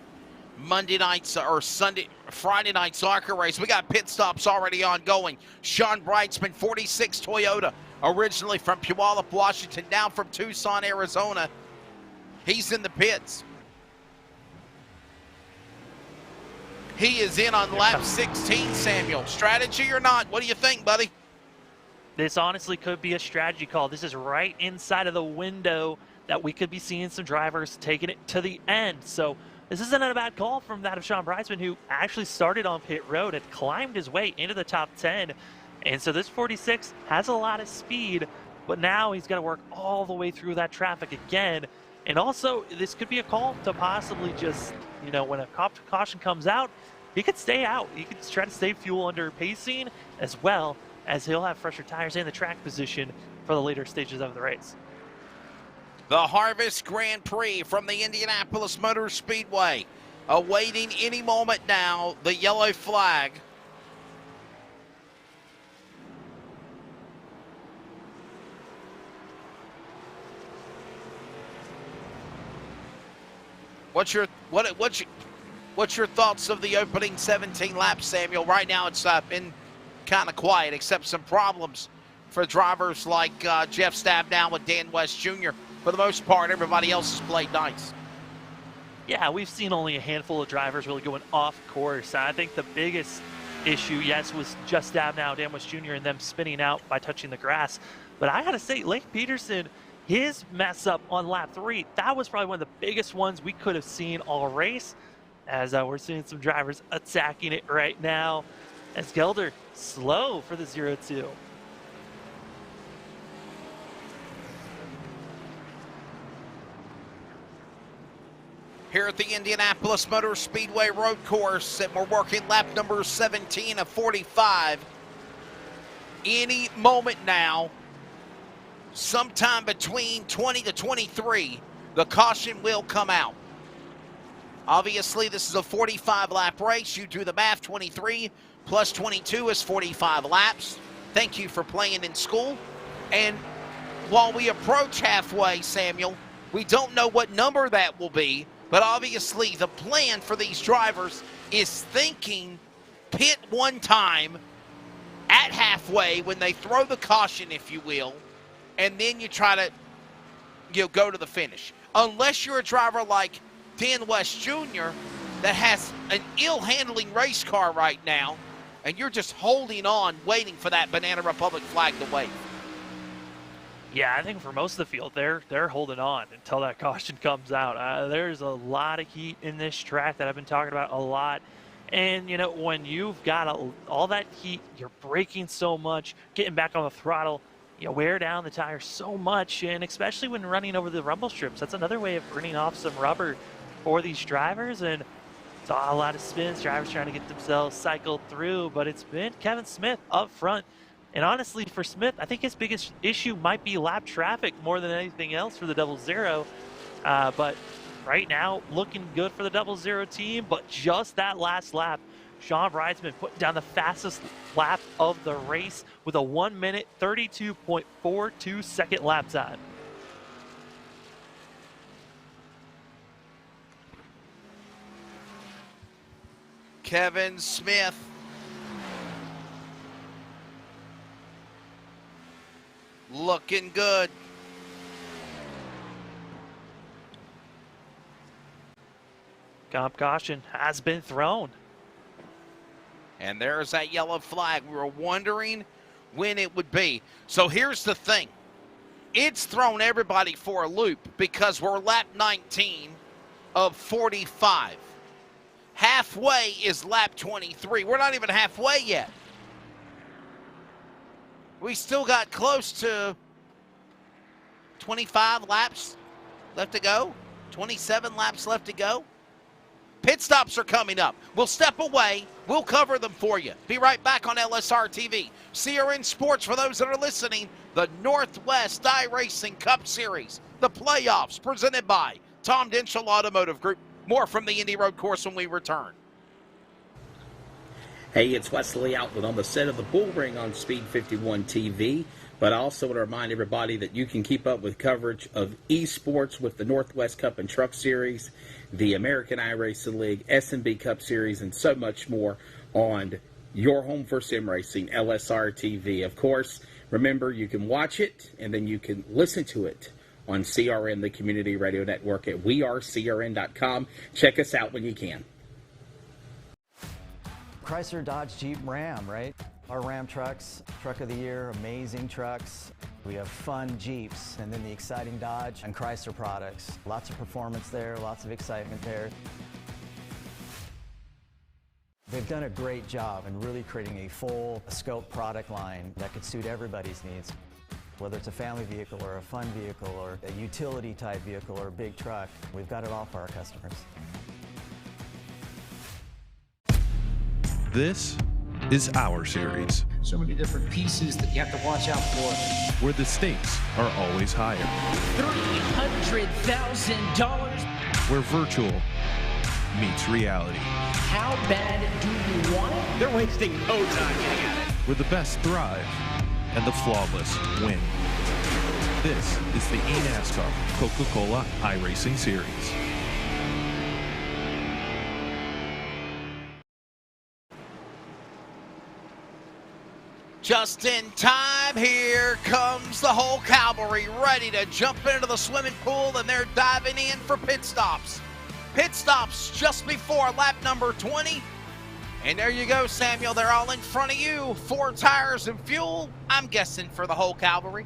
Monday nights or Friday night soccer race. We got pit stops already ongoing. Sean Brightsman, 46 Toyota, originally from Puyallup, Washington, now from Tucson, Arizona. He's in the pits. He is in on lap 16, Samuel. Strategy or not? What do you think, buddy? This honestly could be a strategy call. This is right inside of the window that we could be seeing some drivers taking it to the end. So this isn't a bad call from that of Sean Brightsman, who actually started on pit road and climbed his way into the top 10. And so this 46 has a lot of speed, but now he's got to work all the way through that traffic again. And also, this could be a call to possibly just, you know, when a caution comes out, he could stay out. He could try to save fuel under pacing, as well as he'll have fresher tires and the track position for the later stages of the race. The Harvest Grand Prix from the Indianapolis Motor Speedway. Awaiting any moment now, the yellow flag. What's your thoughts of the opening 17 laps, Samuel? Right now it's been kind of quiet, except some problems for drivers like Jeff Stabnow with Dan West Jr. For the most part, everybody else has played nice. Yeah, we've seen only a handful of drivers really going off course. I think the biggest issue, yes, was just Stabnow, Dan West Jr., and them spinning out by touching the grass. But I got to say, Lake Peterson, his mess up on lap 3, that was probably one of the biggest ones we could have seen all race, as we're seeing some drivers attacking it right now. As Gelder, slow for the 0-2. Here at the Indianapolis Motor Speedway Road Course, and we're working lap number 17 of 45. Any moment now, sometime between 20 to 23, the caution will come out. Obviously, this is a 45-lap race. You do the math, 23 plus 22 is 45 laps. Thank you for playing in school. And while we approach halfway, Samuel, we don't know what number that will be. But obviously, the plan for these drivers is thinking pit one time at halfway when they throw the caution, if you will, and then you try to go to the finish. Unless you're a driver like Dan West Jr. that has an ill-handling race car right now, and you're just holding on, waiting for that Banana Republic flag to wave. Yeah, I think for most of the field, they're holding on until that caution comes out. There's a lot of heat in this track that I've been talking about a lot. And, you know, when you've got all that heat, you're braking so much, getting back on the throttle, you wear down the tires so much, and especially when running over the rumble strips. That's another way of burning off some rubber for these drivers. And it's a lot of spins, drivers trying to get themselves cycled through. But it's been Kevin Smith up front. And honestly, for Smith, I think his biggest issue might be lap traffic more than anything else for the 00. But right now, looking good for the 00 team. But just that last lap, Sean Brightsman putting down the fastest lap of the race with a 1 minute 32.42 second lap time. Kevin Smith. Looking good. Comp caution has been thrown. And there's that yellow flag. We were wondering when it would be. So here's the thing. It's thrown everybody for a loop because we're lap 19 of 45. Halfway is lap 23. We're not even halfway yet. We still got close to 25 laps left to go. 27 laps left to go. Pit stops are coming up. We'll step away. We'll cover them for you. Be right back on LSRTV. CRN Sports, for those that are listening, the Northwest iRacing Cup Series, the playoffs presented by Tom Denschel Automotive Group. More from the Indy Road Course when we return. Hey, it's Wesley Outland on the set of the Bull Ring on Speed 51 TV. But I also want to remind everybody that you can keep up with coverage of esports with the Northwest Cup and Truck Series, the American iRacing League, S&B Cup Series, and so much more on your home for sim racing, LSRTV. Of course, remember, you can watch it and then you can listen to it on CRN, the Community Radio Network, at wearecrn.com. Check us out when you can. Chrysler, Dodge, Jeep, Ram, right? Our Ram trucks, truck of the year, amazing trucks. We have fun Jeeps, and then the exciting Dodge and Chrysler products. Lots of performance there, lots of excitement there. They've done a great job in really creating a full scope product line that could suit everybody's needs. Whether it's a family vehicle or a fun vehicle or a utility type vehicle or a big truck, we've got it all for our customers. This is our series, So many different pieces that you have to watch out for. where the stakes are always higher, $300,000. where virtual meets reality, How bad do you want it? They're wasting no time getting at it. where the best thrive and the flawless win. This is the eNASCAR Coca-Cola iRacing Series. Just in time, here comes the whole cavalry ready to jump into the swimming pool, and they're diving in for pit stops. Pit stops just before lap number 20. And there you go, Samuel. They're all in front of you. 4 tires and fuel, I'm guessing, for the whole cavalry.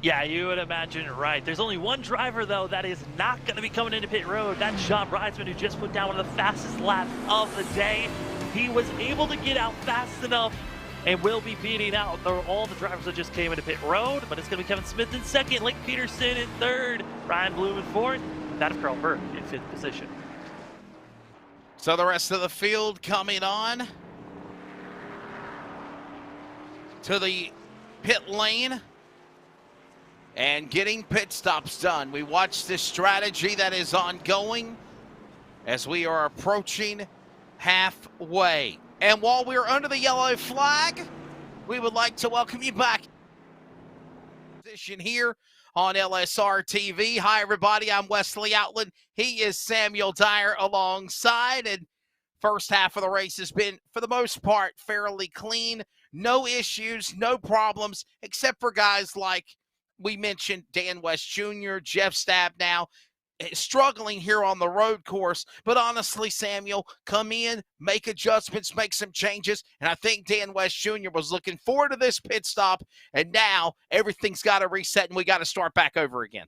Yeah, you would imagine right. There's only one driver, though, that is not going to be coming into pit road. That's John Reisman, who just put down one of the fastest laps of the day. He was able to get out fast enough and will be beating out all the drivers that just came into pit road, but it's going to be Kevin Smith in second, Lake Peterson in third, Ryan Bloom in fourth, that of Carl Burke in fifth position. So the rest of the field coming on to the pit lane and getting pit stops done. We watch this strategy that is ongoing as we are approaching halfway. And while we're under the yellow flag, we would like to welcome you back. Position here on LSR TV. Hi, everybody. I'm Wesley Outland. He is Samuel Dyer alongside. And first half of the race has been, for the most part, fairly clean. No issues, no problems, except for guys like we mentioned, Dan West Jr., Jeff Stabnow, struggling here on the road course. But honestly, Samuel, come in, make adjustments, make some changes. And I think Dan West Jr. was looking forward to this pit stop. And now everything's got to reset and we got to start back over again.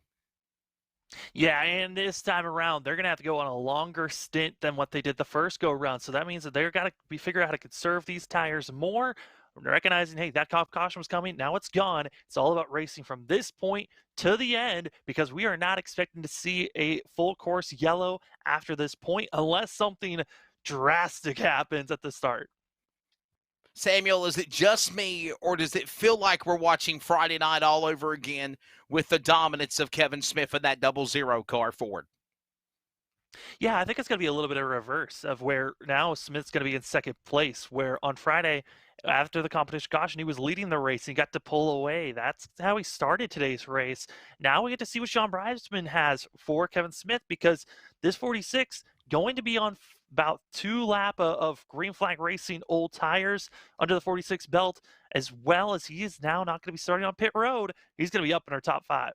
Yeah, and this time around, they're going to have to go on a longer stint than what they did the first go-around. So that means that they're got to be figure out how to conserve these tires more, recognizing, hey, that caution was coming. Now it's gone. It's all about racing from this point to the end, because we are not expecting to see a full course yellow after this point unless something drastic happens at the start. Samuel, is it just me, or does it feel like we're watching Friday night all over again with the dominance of Kevin Smith and that 00 car Ford? Yeah, I think it's going to be a little bit of a reverse of where now Smith's going to be in second place, where on Friday, after the competition caution, he was leading the race and got to pull away. That's how he started today's race. Now we get to see what Sean Breisman has for Kevin Smith, because this 46 going to be on about 2 laps of green flag racing old tires under the 46 belt, as well as he is now not going to be starting on pit road. He's going to be up in our top 5.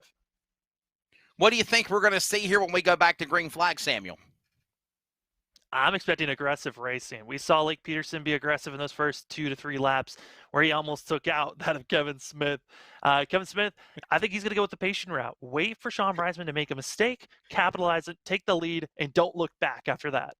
What do you think we're going to see here when we go back to green flag, Samuel? I'm expecting aggressive racing. We saw Lake Peterson be aggressive in those first 2 to 3 laps where he almost took out that of Kevin Smith. Kevin Smith, I think he's going to go with the patient route. Wait for Sean Breisman to make a mistake, capitalize it, take the lead, and don't look back after that.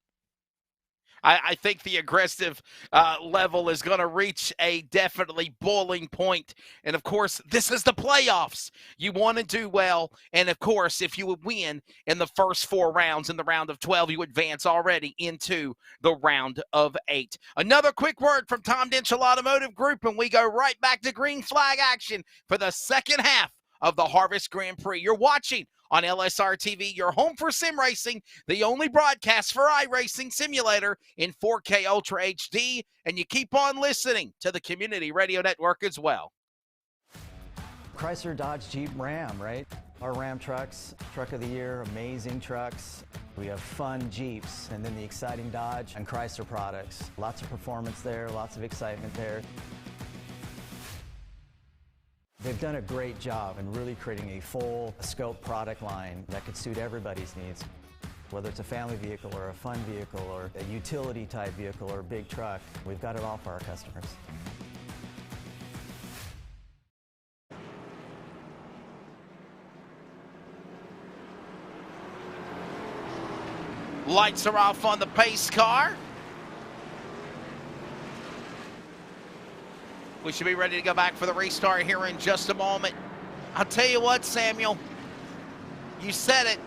I think the aggressive level is going to reach a definitely boiling point. And, of course, this is the playoffs. You want to do well. And, of course, if you would win in the first 4 rounds in the round of 12, you advance already into the round of 8. Another quick word from Tom Dinchell Automotive Group, and we go right back to green flag action for the second half of the Harvest Grand Prix. You're watching on LSRTV, your home for sim racing, the only broadcast for iRacing Simulator in 4K Ultra HD, and you keep on listening to the Community Radio Network as well. Chrysler, Dodge, Jeep, Ram, right? Our Ram trucks, truck of the year, amazing trucks. We have fun Jeeps, and then the exciting Dodge and Chrysler products. Lots of performance there, lots of excitement there. They've done a great job in really creating a full scope product line that could suit everybody's needs. Whether it's a family vehicle or a fun vehicle or a utility type vehicle or a big truck, we've got it all for our customers. Lights are off on the pace car. We should be ready to go back for the restart here in just a moment. I'll tell you what, Samuel, you said it.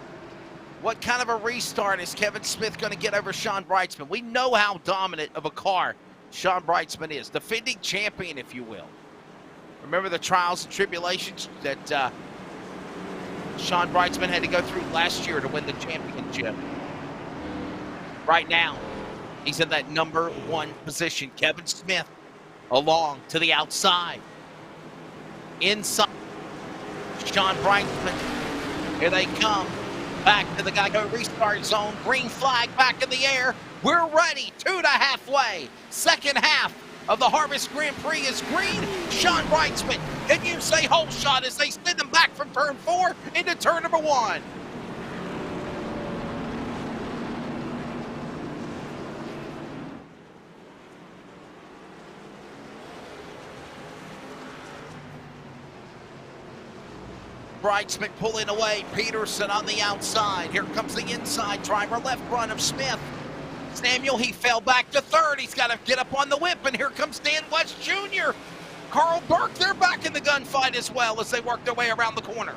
What kind of a restart is Kevin Smith going to get over Sean Breisman? We know how dominant of a car Sean Breisman is. Defending champion, if you will. Remember the trials and tribulations that Sean Breisman had to go through last year to win the championship. Right now, he's in that number 1 position. Kevin Smith along to the outside. Inside, Sean Breisman. Here they come. Back to the Geico restart zone. Green flag back in the air. We're ready. 2 to halfway. Second half of the Harvest Grand Prix is green. Sean Breisman, can you say whole shot as they send him back from turn 4 into turn number 1? Breisman pulling away. Peterson on the outside. Here comes the inside driver, left run of Smith. Samuel, he fell back to 3rd. He's got to get up on the whip, and here comes Dan West Jr. Carl Burke, they're back in the gunfight as well as they work their way around the corner.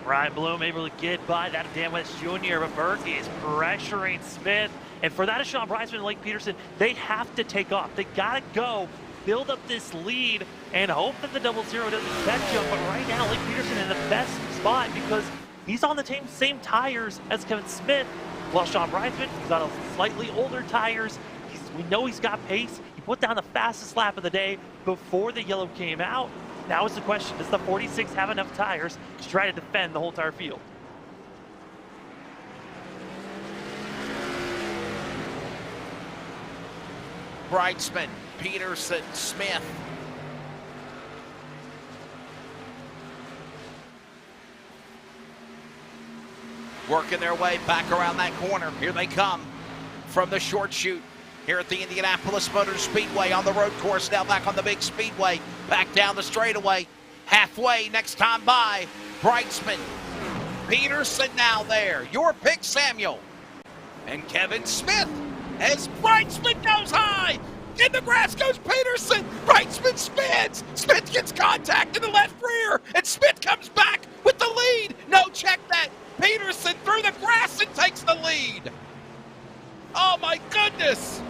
Ryan Bloom able to get by that of Dan West Jr., but Burke is pressuring Smith. And for that of Sean Breisman and Lake Peterson, they have to take off. They got to go, build up this lead, and hope that the 0-0 doesn't catch him. But right now, Lake Peterson in the best spot because he's on the same tires as Kevin Smith. While Sean Breisman, he's on slightly older tires. We know he's got pace. He put down the fastest lap of the day before the yellow came out. Now is the question, does the 46 have enough tires to try to defend the whole entire field? Breisman, Peterson, Smith. Working their way back around that corner. Here they come from the short chute here at the Indianapolis Motor Speedway on the road course. Now back on the big speedway. Back down the straightaway. Halfway next time by. Breisman. Peterson now there. Your pick, Samuel. And Kevin Smith as Breisman goes high. In the grass goes Peterson. Breisman spins. Smith gets contact in the left rear. And Smith comes back with the lead. No, check that. Peterson through the grass and takes the lead. Oh my goodness.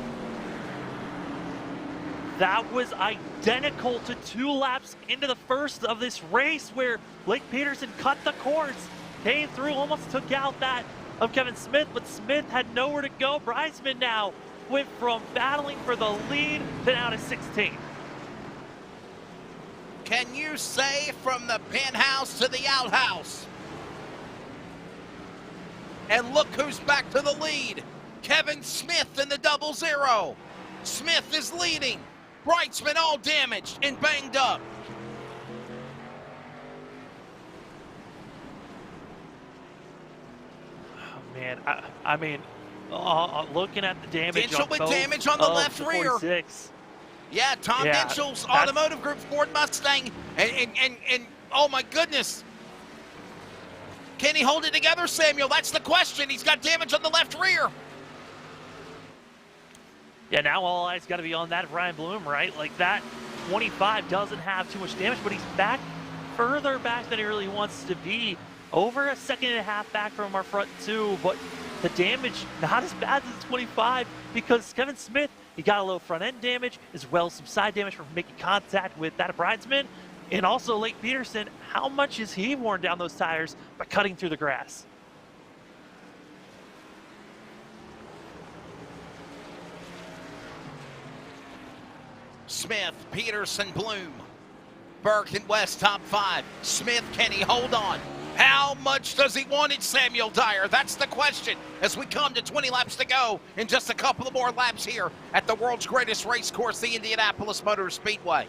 That was identical to 2 laps into the first of this race where Lake Peterson cut the course, came through, almost took out that of Kevin Smith, but Smith had nowhere to go. Breisman now went from battling for the lead to now to 16. Can you say from the penthouse to the outhouse? And look who's back to the lead. Kevin Smith in the 0-0. Smith is leading. Breisman all damaged and banged up. Oh, man, I mean, looking at the damage Dinchel on with both damage on the of left the rear. 46. Yeah, Tom Yeah, Dinchel's that's- Automotive Group Ford Mustang. And oh my goodness. Can he hold it together, Samuel? That's the question. He's got damage on the left rear. Yeah, now all eyes got to be on that Ryan Bloom, right? Like that 25 doesn't have too much damage, but he's back further back than he really wants to be. Over a second and a half back from our front two, but the damage not as bad as 25 because Kevin Smith, he got a little front end damage as well as some side damage from making contact with that bridesman. And also Lake Peterson, how much has he worn down those tires by cutting through the grass? Smith, Peterson, Bloom, Burke and West top 5. Smith, can he hold on? How much does he want it, Samuel Dyer? That's the question as we come to 20 laps to go in just a couple of more laps here at the world's greatest race course, the Indianapolis Motor Speedway.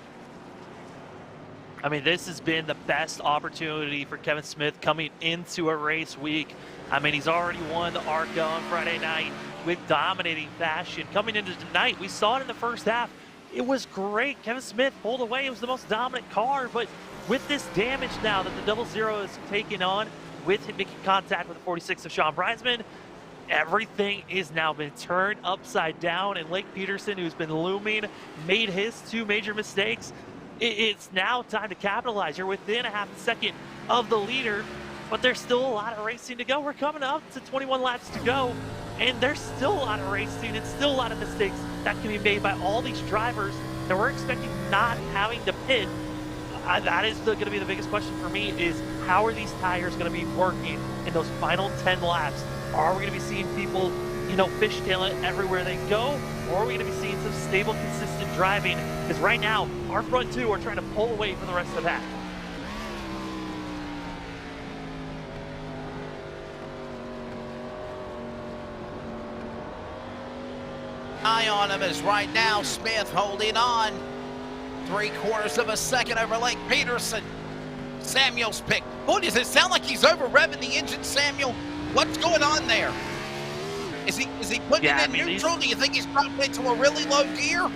I mean, this has been the best opportunity for Kevin Smith coming into a race week. I mean, he's already won the ARCA on Friday night with dominating fashion. Coming into tonight, we saw it in the first half. It was great. Kevin Smith pulled away. It was the most dominant car, but with this damage now that the 00 is taking on, with him making contact with the 46 of Sean Bridesman, everything is now been turned upside down, and Lake Peterson, who's been looming, made his 2 major mistakes. It's now time to capitalize. You're within a half a second of the leader, but there's still a lot of racing to go. We're coming up to 21 laps to go, and there's still a lot of racing and still a lot of mistakes that can be made by all these drivers that we're expecting not having to pit. That is going to be the biggest question for me, is how are these tires going to be working in those final 10 laps? Are we going to be seeing people, you know, fishtail it everywhere they go? Or are we going to be seeing some stable, consistent driving? Because right now, our front two are trying to pull away from the rest of the pack. Eye on him is right now Smith holding on. 3/4 of a second over Lake Peterson. Samuel's pick. Boy, does it sound like he's over revving the engine, Samuel? What's going on there? Is he putting it in neutral? Do you think he's dropping it to a really low gear?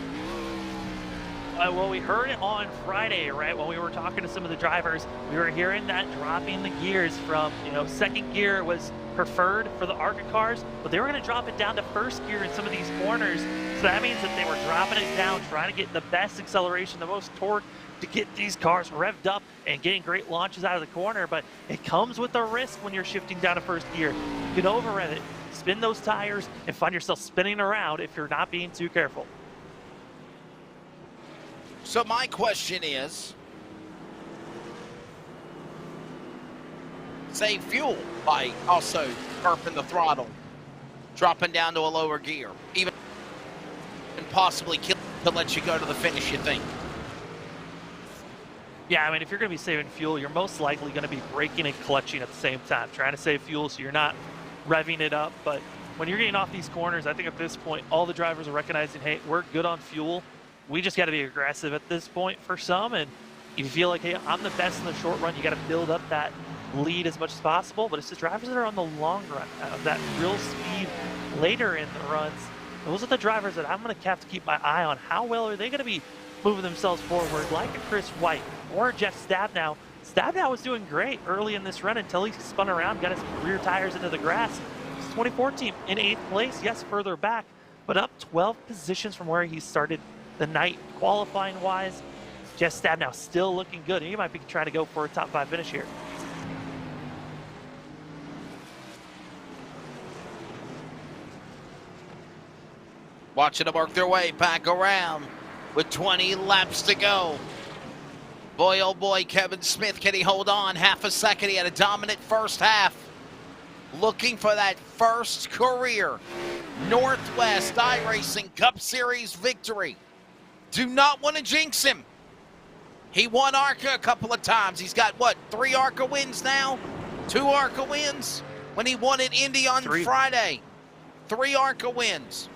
Well, we heard it on Friday, right? When we were talking to some of the drivers, we were hearing that dropping the gears from, you know, second gear was preferred for the ARCA cars, but they were going to drop it down to first gear in some of these corners. So that means that they were dropping it down, trying to get the best acceleration, the most torque to get these cars revved up and getting great launches out of the corner. But it comes with a risk when you're shifting down to first gear. You can over rev it, spin those tires, and find yourself spinning around if you're not being too careful. So my question is, save fuel by also burping the throttle, dropping down to a lower gear, even and possibly kill to let you go to the finish, you think? Yeah, I mean, if you're going to be saving fuel, you're most likely going to be braking and clutching at the same time, trying to save fuel so you're not revving it up. But when you're getting off these corners, I think at this point, all the drivers are recognizing, hey, we're good on fuel. We just got to be aggressive at this point for some. And if you feel like, hey, I'm the best in the short run, you got to build up that lead as much as possible. But it's the drivers that are on the long run, that real speed later in the runs. Those are the drivers that I'm going to have to keep my eye on. How well are they going to be moving themselves forward, like a Chris White or Jeff Stabnow? Stabnow was doing great early in this run until he spun around, got his rear tires into the grass. His 2014 in 8th place, yes, further back, but up 12 positions from where he started the night qualifying wise. Jeff Stabnow still looking good, and he might be trying to go for a top 5 finish here. Watching them work their way back around with 20 laps to go. Boy, oh boy, Kevin Smith, can he hold on? Half a second, he had a dominant first half. Looking for that first career Northwest iRacing Cup Series victory. Do not want to jinx him. He won ARCA a couple of times. He's got, what, 3 ARCA wins now? 2 ARCA wins? When he won at Indy on Friday. 3 ARCA wins.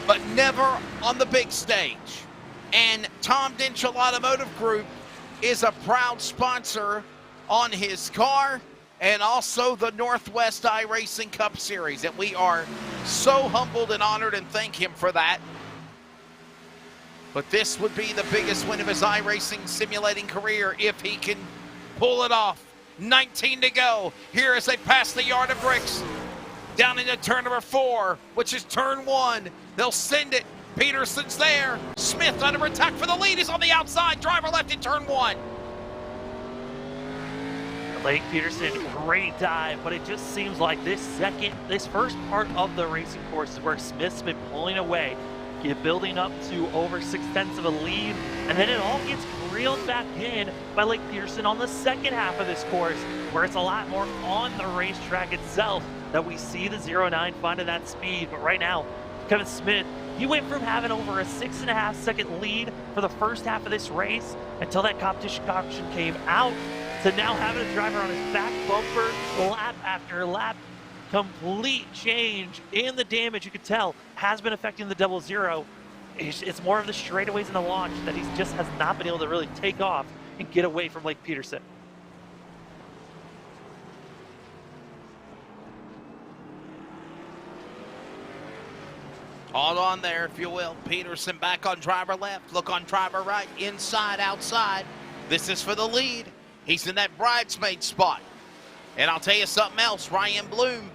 But never on the big stage. And Tom Dinchel Automotive Group is a proud sponsor on his car and also the Northwest iRacing Cup Series. And we are so humbled and honored and thank him for that. But this would be the biggest win of his iRacing simulating career if he can pull it off. 19 to go. Here as they pass the yard of bricks. Down into turn number 4, which is turn 1. They'll send it. Peterson's there. Smith under attack for the lead. Is on the outside. Driver left in turn 1. Blake Peterson, great dive, but it just seems like this first part of the racing course is where Smith's been pulling away, building up to over 6/10 of a lead, and then it all gets reeled back in by Blake Peterson on the second half of this course, where it's a lot more on the racetrack itself that we see the 0.9 finding that speed. But right now, Kevin Smith, he went from having over a 6.5 second lead for the first half of this race until that competition caution came out, to now having a driver on his back bumper lap after lap. Complete change in the damage, you could tell, has been affecting the 00. It's more of the straightaways in the launch that he just has not been able to really take off and get away from Blake Peterson. Hold on there, if you will. Peterson back on driver left. Look on driver right. Inside, outside. This is for the lead. He's in that bridesmaid spot. And I'll tell you something else. Ryan Bloom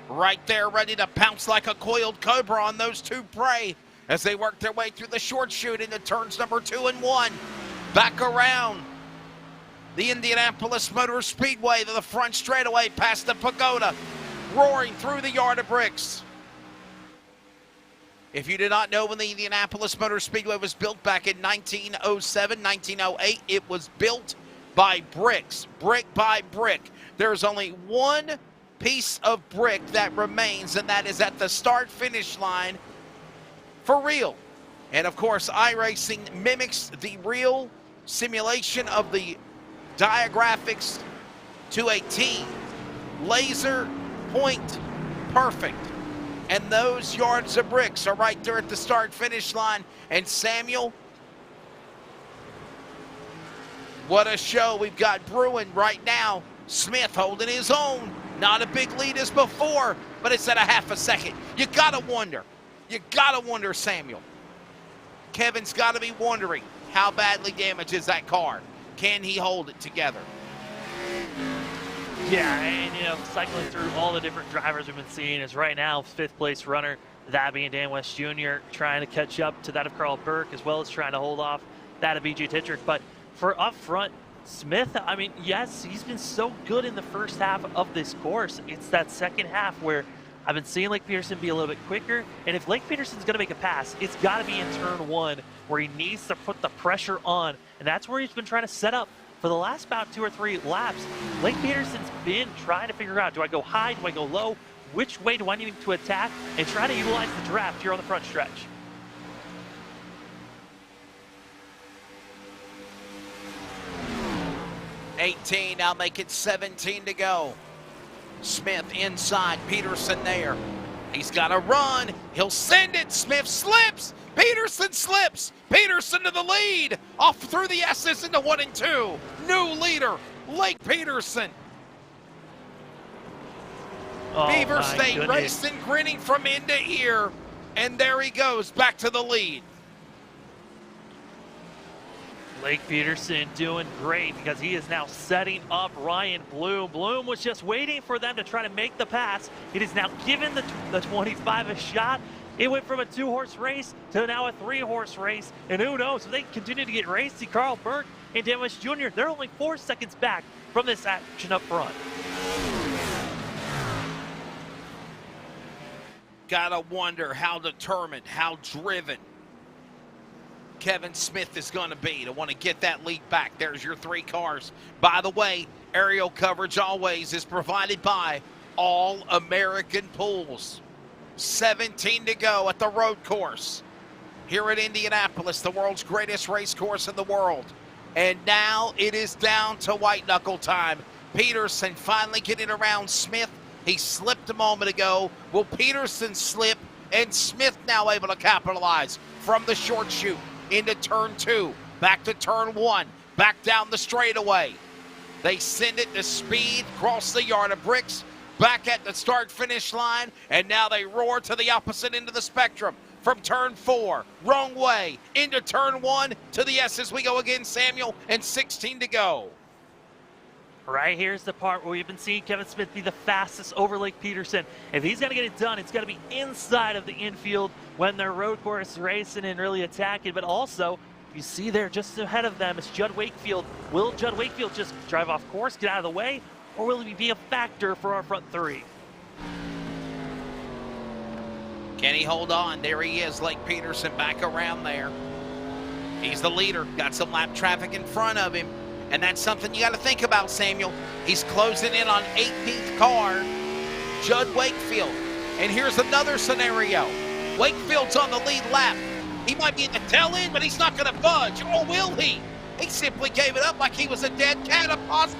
right there ready to pounce like a coiled cobra on those two prey as they work their way through the short chute into turns number 2 and 1. Back around the Indianapolis Motor Speedway to the front straightaway past the pagoda. Roaring through the yard of bricks. If you did not know, when the Indianapolis Motor Speedway was built back in 1907, 1908, it was built by bricks, brick by brick. There's only one piece of brick that remains, and that is at the start-finish line for real. And of course, iRacing mimics the real simulation of the diagraphics to a T. Laser point perfect. And those yards of bricks are right there at the start-finish line. And Samuel, what a show we've got brewing right now. Smith holding his own. Not a big lead as before, but it's at a half a second. You gotta wonder, Samuel. Kevin's gotta be wondering, how badly damaged is that car? Can he hold it together? Yeah, and cycling through all the different drivers we've been seeing is right now, 5th place runner, that being Dan West Jr., trying to catch up to that of Carl Burke, as well as trying to hold off that of BJ Titrick. But for up front, Smith, I mean, yes, he's been so good in the first half of this course. It's that second half where I've been seeing Blake Peterson be a little bit quicker. And if Blake Peterson's going to make a pass, it's got to be in turn 1 where he needs to put the pressure on. And that's where he's been trying to set up for the last about 2 or 3 laps. Blake Peterson's been trying to figure out, do I go high, do I go low? Which way do I need to attack? And try to utilize the draft here on the front stretch. $18, now make it 17 to go. Smith inside, Peterson there. He's got to run. He'll send it. Smith slips. Peterson slips. Peterson to the lead. Off through the S's into 1 and 2. New leader, Blake Peterson. Oh, Beaver State racing, grinning from end to ear. And there he goes, back to the lead. Blake Peterson doing great because he is now setting up Ryan Bloom. Bloom was just waiting for them to try to make the pass. It is now given the 25 a shot. It went from a 2-horse race to now a 3-horse race. And who knows, if they continue to get racy, Carl Burke and Dan West Jr., they're only 4 seconds back from this action up front. Gotta wonder how determined, how driven Kevin Smith is going to be to want to get that lead back. There's your 3 cars. By the way, aerial coverage always is provided by All American Pools. 17 to go at the road course here at Indianapolis, the world's greatest race course in the world. And now it is down to white knuckle time. Peterson finally getting around Smith. He slipped a moment ago. Will Peterson slip? And Smith now able to capitalize from the short chute into turn 2, back to turn 1, back down the straightaway. They send it to speed, cross the yard of bricks, back at the start-finish line, and now they roar to the opposite end of the spectrum. From turn 4, wrong way, into turn 1, to the S as we go again, Samuel, and 16 to go. Right here's the part where we've been seeing Kevin Smith be the fastest over Lake Peterson. If he's going to get it done, it's got to be inside of the infield when they're road course racing and really attacking. But also, you see there just ahead of them is Judd Wakefield. Will Judd Wakefield just drive off course, get out of the way, or will he be a factor for our front three? Can he hold on? There he is, Lake Peterson back around there. He's the leader, got some lap traffic in front of him. And that's something you got to think about, Samuel. He's closing in on 18th car, Judd Wakefield. And here's another scenario. Wakefield's on the lead lap. He might be at the tail end, but he's not going to budge. Or will he? He simply gave it up like he was a dead cat, a possum.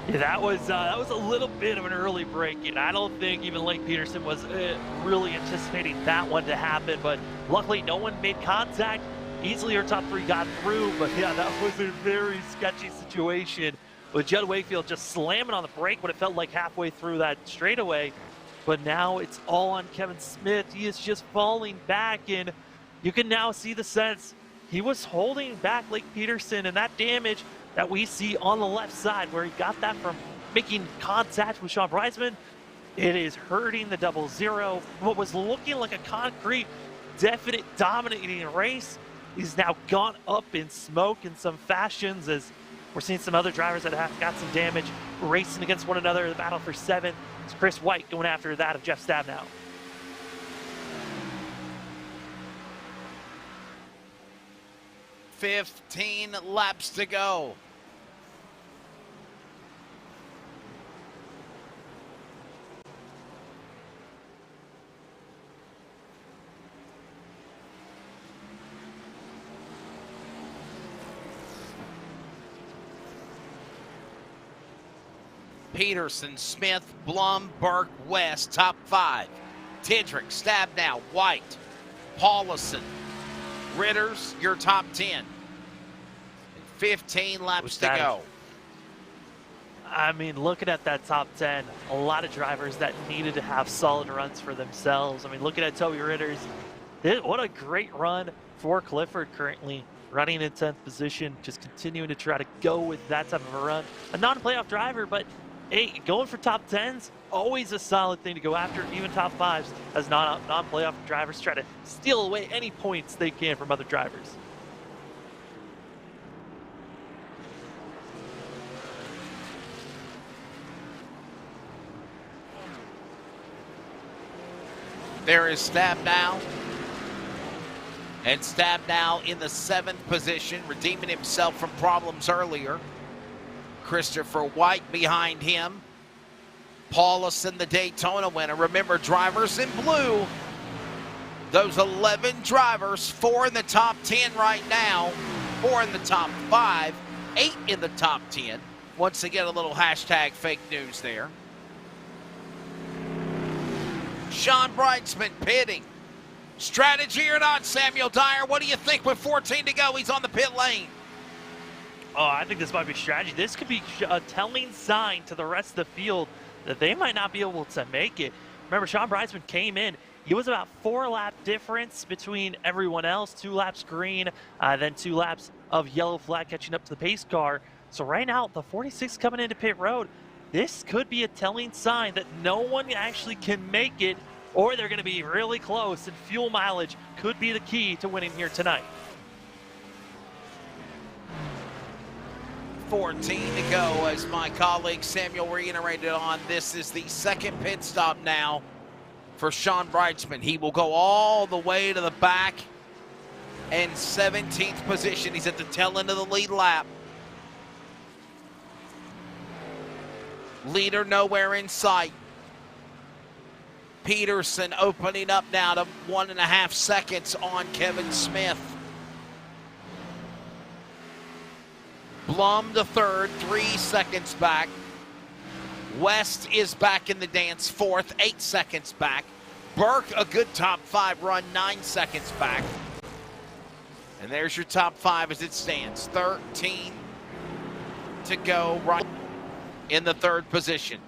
Yeah, that was a little bit of an early break, and I don't think even Lake Peterson was really anticipating that one to happen. But luckily, no one made contact. Easily our top three got through, but yeah, that was a very sketchy situation with Judd Wakefield just slamming on the brake when it felt like halfway through that straightaway. But now it's all on Kevin Smith. He is just falling back, and you can now see the sense he was holding back Lake Peterson, and that damage that we see on the left side where he got that from making contact with Sean Breisman, it is hurting the 00. What was looking like a concrete, definite dominating race is now gone up in smoke in some fashions, as we're seeing some other drivers that have got some damage racing against one another. The battle for 7. It's Chris White going after that of Jeff Stabnow. "15 laps to go." Peterson, Smith, Blum, Burke, West, top 5. Tidrick, Stabnow, White, Paulison, Ritters, your top 10. 15 laps to go. I mean, looking at that top 10, a lot of drivers that needed to have solid runs for themselves. I mean, looking at Toby Ritters, what a great run for Clifford currently. Running in 10th position, just continuing to try to go with that type of a run. A non-playoff driver, but hey, going for top 10s, always a solid thing to go after. Even top 5s as non-playoff drivers try to steal away any points they can from other drivers. There is Stabnow. And Stabnow in the 7th position, redeeming himself from problems earlier. Christopher White behind him. Paulison, the Daytona winner. Remember, drivers in blue. Those 11 drivers, 4 in the top 10 right now, 4 in the top 5, 8 in the top 10. Once again, a little hashtag fake news there. Sean Breisman pitting. Strategy or not, Samuel Dyer? What do you think with 14 to go? He's on the pit lane. Oh, I think this might be strategy. This could be a telling sign to the rest of the field that they might not be able to make it. Remember, Sean Breisman came in. He was about 4-lap difference between everyone else. 2 laps green, then 2 laps of yellow flag catching up to the pace car. So right now, the 46 coming into pit road, this could be a telling sign that no one actually can make it, or they're going to be really close, and fuel mileage could be the key to winning here tonight. 14 to go, as my colleague Samuel reiterated on. This is the 2nd pit stop now for Sean Breisman. He will go all the way to the back and 17th position. He's at the tail end of the lead lap. Leader nowhere in sight. Peterson opening up now to 1.5 seconds on Kevin Smith. Blum to 3rd, 3 seconds back. West is back in the dance, 4th, 8 seconds back. Burke, a good top 5 run, 9 seconds back. And there's your top 5 as it stands. 13, to go right in the third position.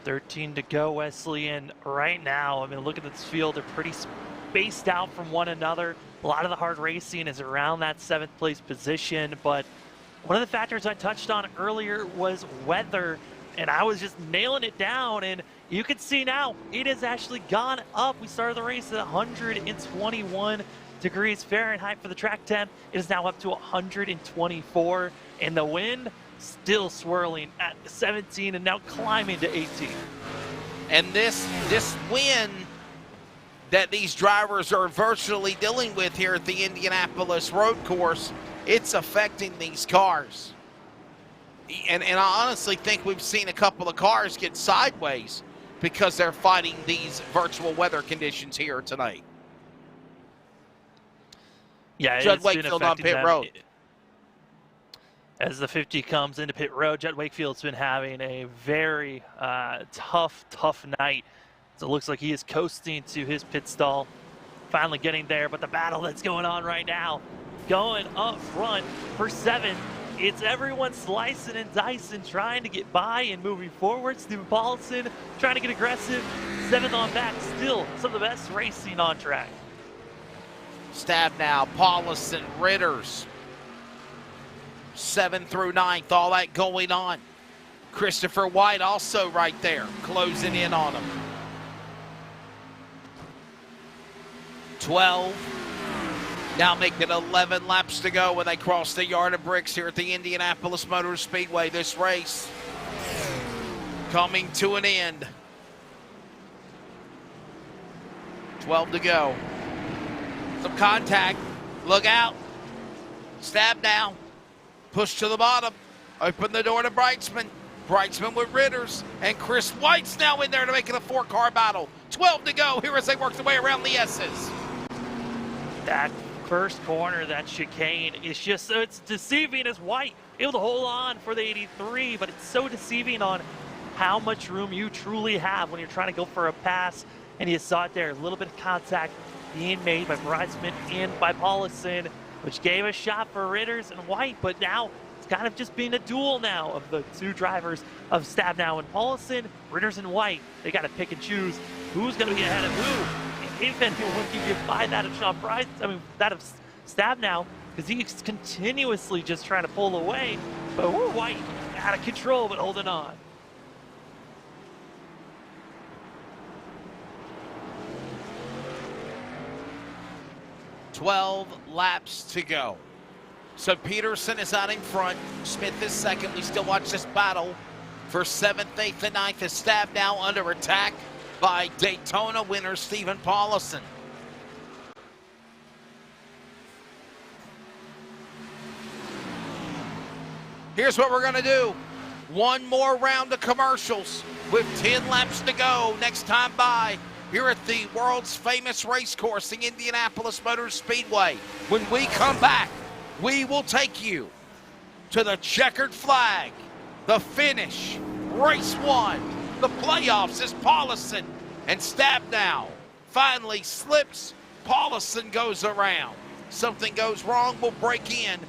$13 to go, Wesley, and right now, I mean, look at this field. They're pretty spaced out from one another. A lot of the hard racing is around that 7th place position, but one of the factors I touched on earlier was weather, and I was just nailing it down, and you can see now it has actually gone up. We started the race at 121 degrees Fahrenheit for the track temp. It is now up to 124, and the wind still swirling at 17 and now climbing to 18. And this wind that these drivers are virtually dealing with here at the Indianapolis road course, it's affecting these cars. And I honestly think we've seen a couple of cars get sideways because they're fighting these virtual weather conditions here tonight. Yeah, Judd Wakefield on pit road. As the 50 comes into pit road, Judd Wakefield's been having a very tough night. So it looks like he is coasting to his pit stall, finally getting there. But the battle that's going on right now, going up front for 7, it's everyone slicing and dicing, trying to get by and moving forward. Stephen Paulson trying to get aggressive. 7th on back, still some of the best racing on track. Stab now, Paulson, Ritters. 7th through 9th, all that going on. Christopher White also right there, closing in on him. 12. Now making 11 laps to go when they cross the yard of bricks here at the Indianapolis Motor Speedway. This race coming to an end. 12 to go. Some contact. Look out. Stab now. Push to the bottom. Open the door to Brightsman. Brightsman with Ritters. And Chris White's now in there to make it a 4-car battle. 12 to go here as they work their way around the S's. That first corner, that chicane, is just so it's deceiving as White able to hold on for the 83, but it's so deceiving on how much room you truly have when you're trying to go for a pass. And you saw it there, a little bit of contact being made by Brightsman and by Paulson, which gave a shot for Ritters and White, but now it's kind of just being a duel now of the two drivers of Stabnow and Paulson. Ritters and White, they got to pick and choose who's going to be ahead of who. And if anyone can get by that of Sean Price, that of Stabnow, because he's continuously just trying to pull away, but White out of control, but holding on. "12 laps to go." So Peterson is out in front. Smith is second. We still watch this battle for 7th, 8th, and 9th. Is Stabnow under attack by Daytona winner Stephen Paulson. Here's what we're going to do. One more round of commercials with 10 laps to go next time by here at the world's famous race course, the Indianapolis Motor Speedway. When we come back, we will take you to the checkered flag, the finish, race 1, the playoffs as Paulson and Stabnow finally slips. Paulson goes around. Something goes wrong, we'll break in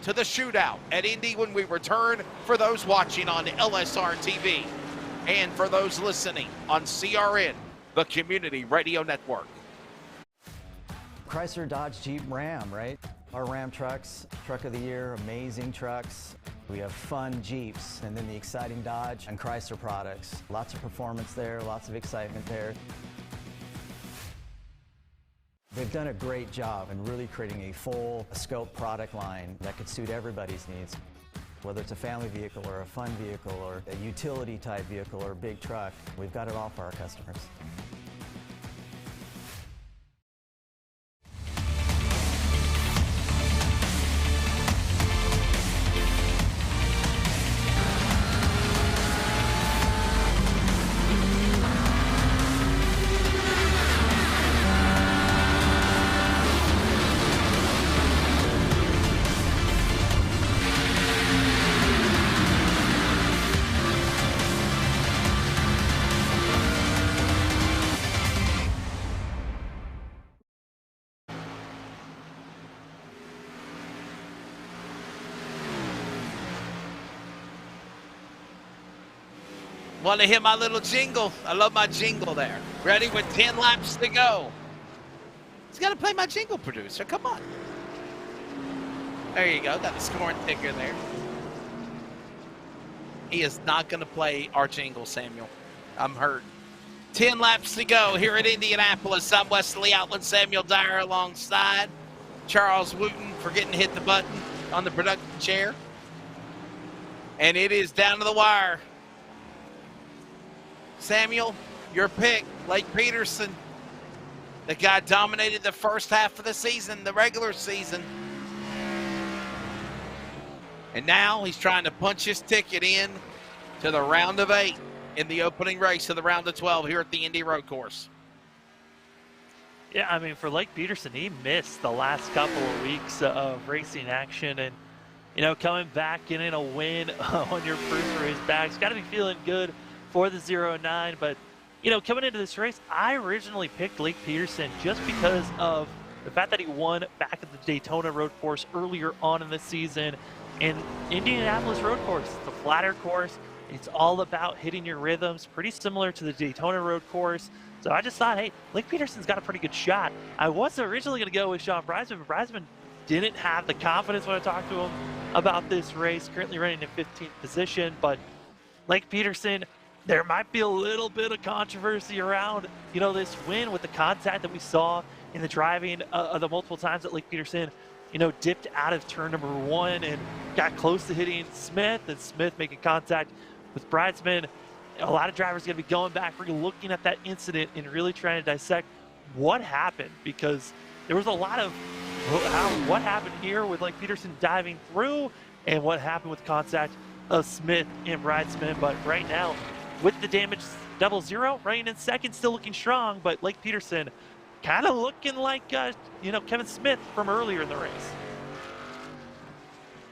to the shootout at Indy when we return, for those watching on LSRTV and for those listening on CRN, the Community Radio Network. Chrysler, Dodge, Jeep, Ram, right? Our Ram trucks, truck of the year, amazing trucks. We have fun Jeeps, and then the exciting Dodge and Chrysler products. Lots of performance there, lots of excitement there. They've done a great job in really creating a full scope product line that could suit everybody's needs. Whether it's a family vehicle or a fun vehicle or a utility type vehicle or a big truck, we've got it all for our customers. Want to hear my little jingle? I love my jingle there. Ready with 10 laps to go. He's got to play my jingle, producer. Come on. There you go. Got the scoring ticker there. He is not going to play our jingle, Samuel. I'm hurt. 10 laps to go here at Indianapolis. I'm Wesley Outland, Samuel Dyer alongside Charles Wooten, forgetting to hit the button on the production chair. And it is down to the wire. Samuel, your pick, Blake Peterson. The guy dominated the first half of the season, the regular season. And now he's trying to punch his ticket in to the round of 8 in the opening race of the round of 12 here at the Indy Road Course. Yeah, I mean, for Blake Peterson, he missed the last couple of weeks of racing action. And, you know, coming back, getting a win on your first race back, it's got to be feeling good for the 0-9. But, you know, coming into this race, I originally picked Blake Peterson just because of the fact that he won back at the Daytona Road Course earlier on in the season. And Indianapolis Road Course, it's a flatter course. It's all about hitting your rhythms, pretty similar to the Daytona Road Course. So I just thought, hey, Blake Peterson's got a pretty good shot. I was originally going to go with Sean Breisman, but Breisman didn't have the confidence when I talked to him about this race, currently running in 15th position. But Blake Peterson, there might be a little bit of controversy around, you know, this win with the contact that we saw in the driving of the multiple times that Blake Peterson, you know, dipped out of turn number 1 and got close to hitting Smith, and Smith making contact with Breisman. A lot of drivers are going to be going back, looking at that incident and really trying to dissect what happened, because there was a lot of what happened here with like Peterson diving through and what happened with contact of Smith and Breisman. But right now, with the damage 0-0, running in second, still looking strong, but Blake Peterson kind of looking like, you know, Kevin Smith from earlier in the race.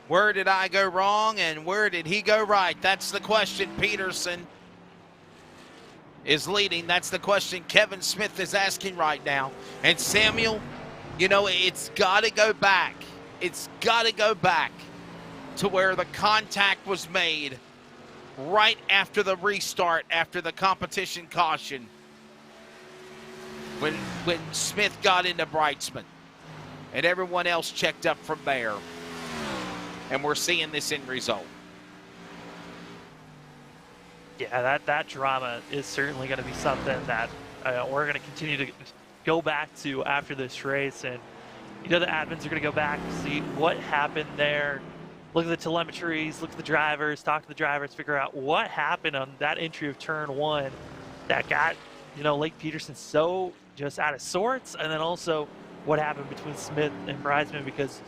Where did I go wrong and where did he go right? That's the question. Peterson is leading. That's the question Kevin Smith is asking right now. And Samuel, you know, it's got to go back. It's got to go back to where the contact was made right after the restart, after the competition caution, when Smith got into Breisman, and everyone else checked up from there. And we're seeing this end result. Yeah, that drama is certainly going to be something that we're going to continue to go back to after this race. And, you know, the admins are going to go back and see what happened there. Look at the telemetries, look at the drivers, talk to the drivers, figure out what happened on that entry of turn 1 that got, you know, Blake Peterson so just out of sorts. And then also what happened between Smith and Breisman, because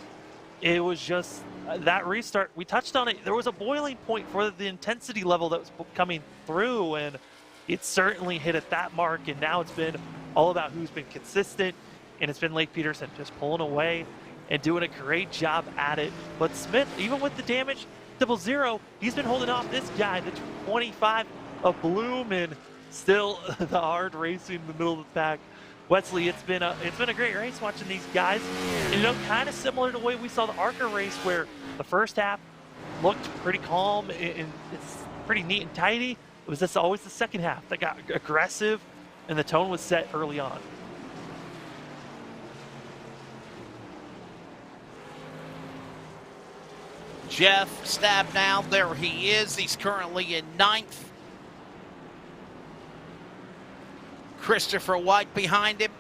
it was just that restart. We touched on it. There was a boiling point for the intensity level that was coming through, and it certainly hit at that mark. And now it's been all about who's been consistent, and it's been Blake Peterson just pulling away and doing a great job at it. But Smith, even with the damage 0-0, he's been holding off this guy, the 25 of Bloom, and still the hard racing in the middle of the pack. Wesley, it's been a great race watching these guys. And, you know, kind of similar to the way we saw the ARCA race, where the first half looked pretty calm and it's pretty neat and tidy. It was just always the second half that got aggressive, and the tone was set early on. Jeff Stabnow, there he is. He's currently in 9th. Christopher White behind him.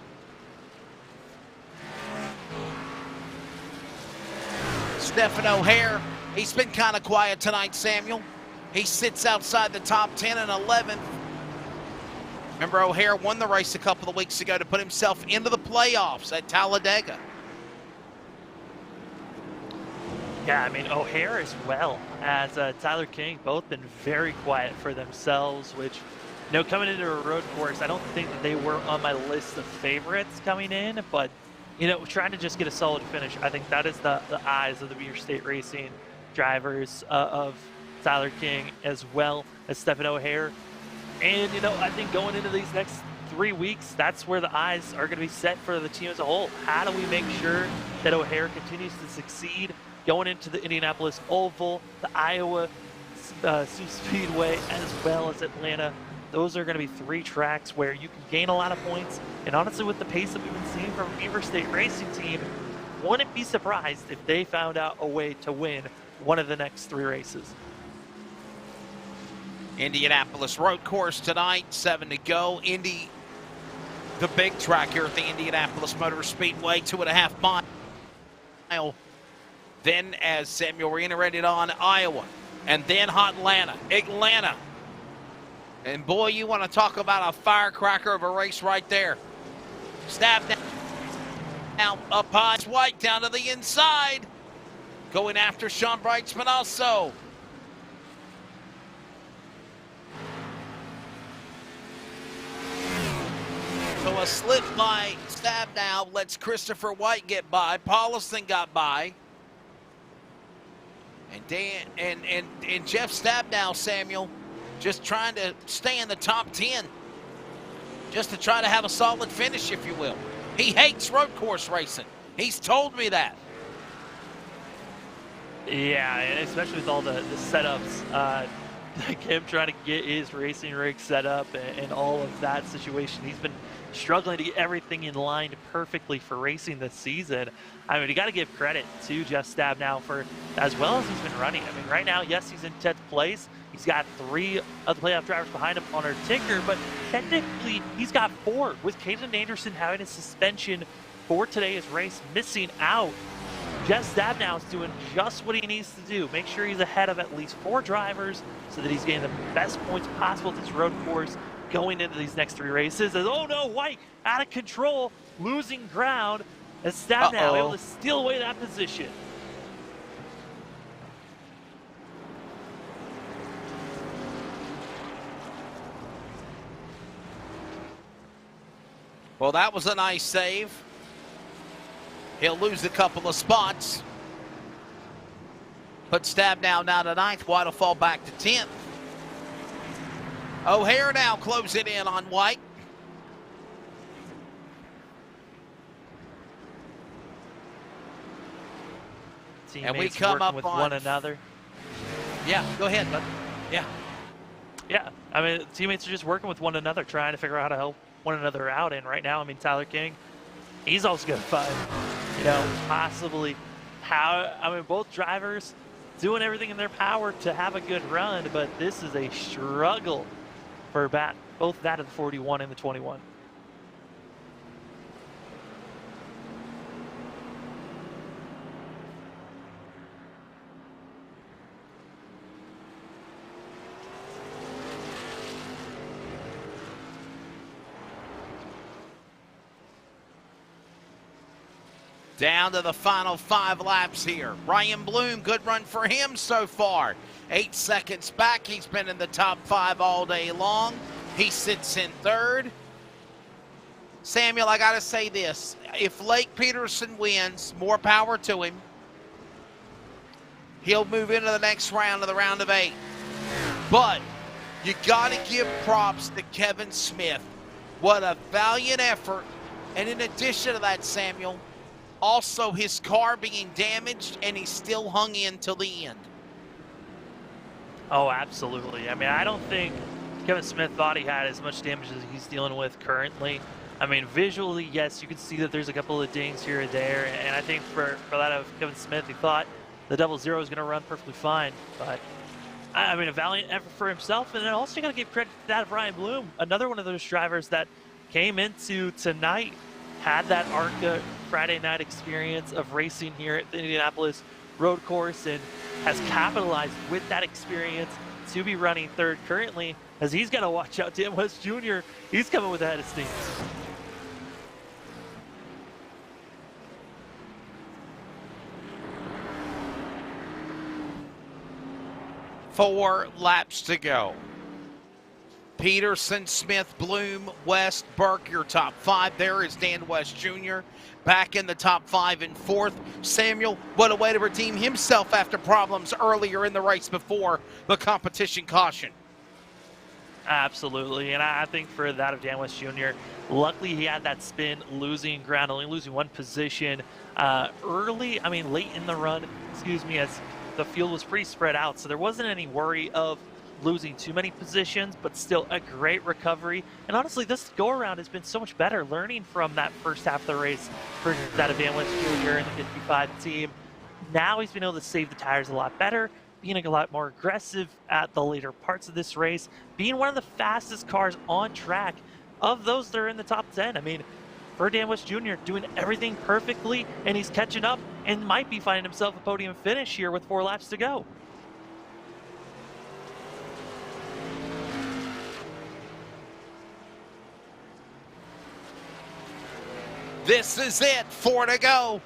Stephen O'Hare, he's been kind of quiet tonight, Samuel. He sits outside the top 10 and 11th. Remember, O'Hare won the race a couple of weeks ago to put himself into the playoffs at Talladega. Yeah, I mean, O'Hare as well as Tyler King, both been very quiet for themselves, which, you know, coming into a road course, I don't think that they were on my list of favorites coming in, but, you know, trying to just get a solid finish. I think that is the eyes of the Beer State Racing drivers, of Tyler King as well as Stephen O'Hare. And, you know, I think going into these next 3 weeks, that's where the eyes are going to be set for the team as a whole. How do we make sure that O'Hare continues to succeed going into the Indianapolis Oval, the Iowa Sioux Speedway, as well as Atlanta. Those are going to be 3 tracks where you can gain a lot of points. And honestly, with the pace that we've been seeing from Beaver State Racing Team, wouldn't be surprised if they found out a way to win one of the next 3 races. Indianapolis road course tonight, 7 to go. Indy, the big track here at the Indianapolis Motor Speedway, 2.5 mile. Then, as Samuel reiterated, on Iowa, and then Atlanta. And boy, you want to talk about a firecracker of a race right there. Stab down up high, it's White down to the inside, going after Sean Brightsman also. So a slip by Stabnow lets Christopher White get by. Paulison got by. And Jeff Stabnow, Samuel, just trying to stay in the top 10. Just to try to have a solid finish, if you will. He hates road course racing. He's told me that. Yeah, and especially with all the setups. Him trying to get his racing rig set up and all of that situation. He's been struggling to get everything in line perfectly for racing this season. I mean, you got to give credit to Jeff Stabnow for as well as he's been running. I mean, right now, yes, he's in 10th place. He's got 3 of the playoff drivers behind him on our ticker, but technically he's got 4 with Caden Anderson having a suspension for today's race, missing out. Jeff Stabnow is doing just what he needs to do. Make sure he's ahead of at least 4 drivers so that he's getting the best points possible at this road course going into these next 3 races. As, oh no, White out of control, losing ground, as Stabnow able to steal away that position. Well, that was a nice save. He'll lose a couple of spots. Put Stabnow now to 9th. White will fall back to 10th. O'Hare now closing in on White. Teammates and we come up with on one another. Yeah, go ahead, bud. Yeah. Yeah, I mean, teammates are just working with one another, trying to figure out how to help one another out. And right now, I mean, Tyler King, he's also going to find, possibly both drivers doing everything in their power to have a good run, but this is a struggle for both that of the 41 and the 21. Down to the final 5 laps here. Ryan Bloom, good run for him so far. 8 seconds back. He's been in the top 5 all day long. He sits in 3rd. Samuel, I got to say this. If Lake Peterson wins, more power to him. He'll move into the next round of the round of 8. But you got to give props to Kevin Smith. What a valiant effort. And in addition to that, Samuel, also his car being damaged, and he still hung in till the end. Oh, absolutely. I mean, I don't think Kevin Smith thought he had as much damage as he's dealing with currently. I mean, visually, yes, you can see that there's a couple of dings here and there, and I think for that of Kevin Smith, he thought the 00 was going to run perfectly fine. But, I mean, a valiant effort for himself, and then also you got to give credit to that of Ryan Bloom, another one of those drivers that came into tonight, had that ARCA Friday night experience of racing here at the Indianapolis road course, and has capitalized with that experience to be running 3rd currently, as he's got to watch out. Dan West Jr., he's coming with a head of steam. Four laps to go. Peterson, Smith, Bloom, West, Burke, your top 5. There is Dan West Jr. back in the top 5 and 4th. Samuel, what a way to redeem himself after problems earlier in the race before the competition caution. Absolutely, and I think for that of Dan West Jr., luckily he had that spin, losing ground, only losing 1 position early, late in the run, as the field was pretty spread out, so there wasn't any worry of losing too many positions, but still a great recovery. And honestly, this go-around has been so much better, learning from that first half of the race for that Van West Jr. and the 55 team. Now he's been able to save the tires a lot better, being a lot more aggressive at the later parts of this race, being one of the fastest cars on track of those that are in the top 10. I mean, for Dan West Jr. doing everything perfectly, and he's catching up and might be finding himself a podium finish here with 4 laps to go. This is it, 4 to go.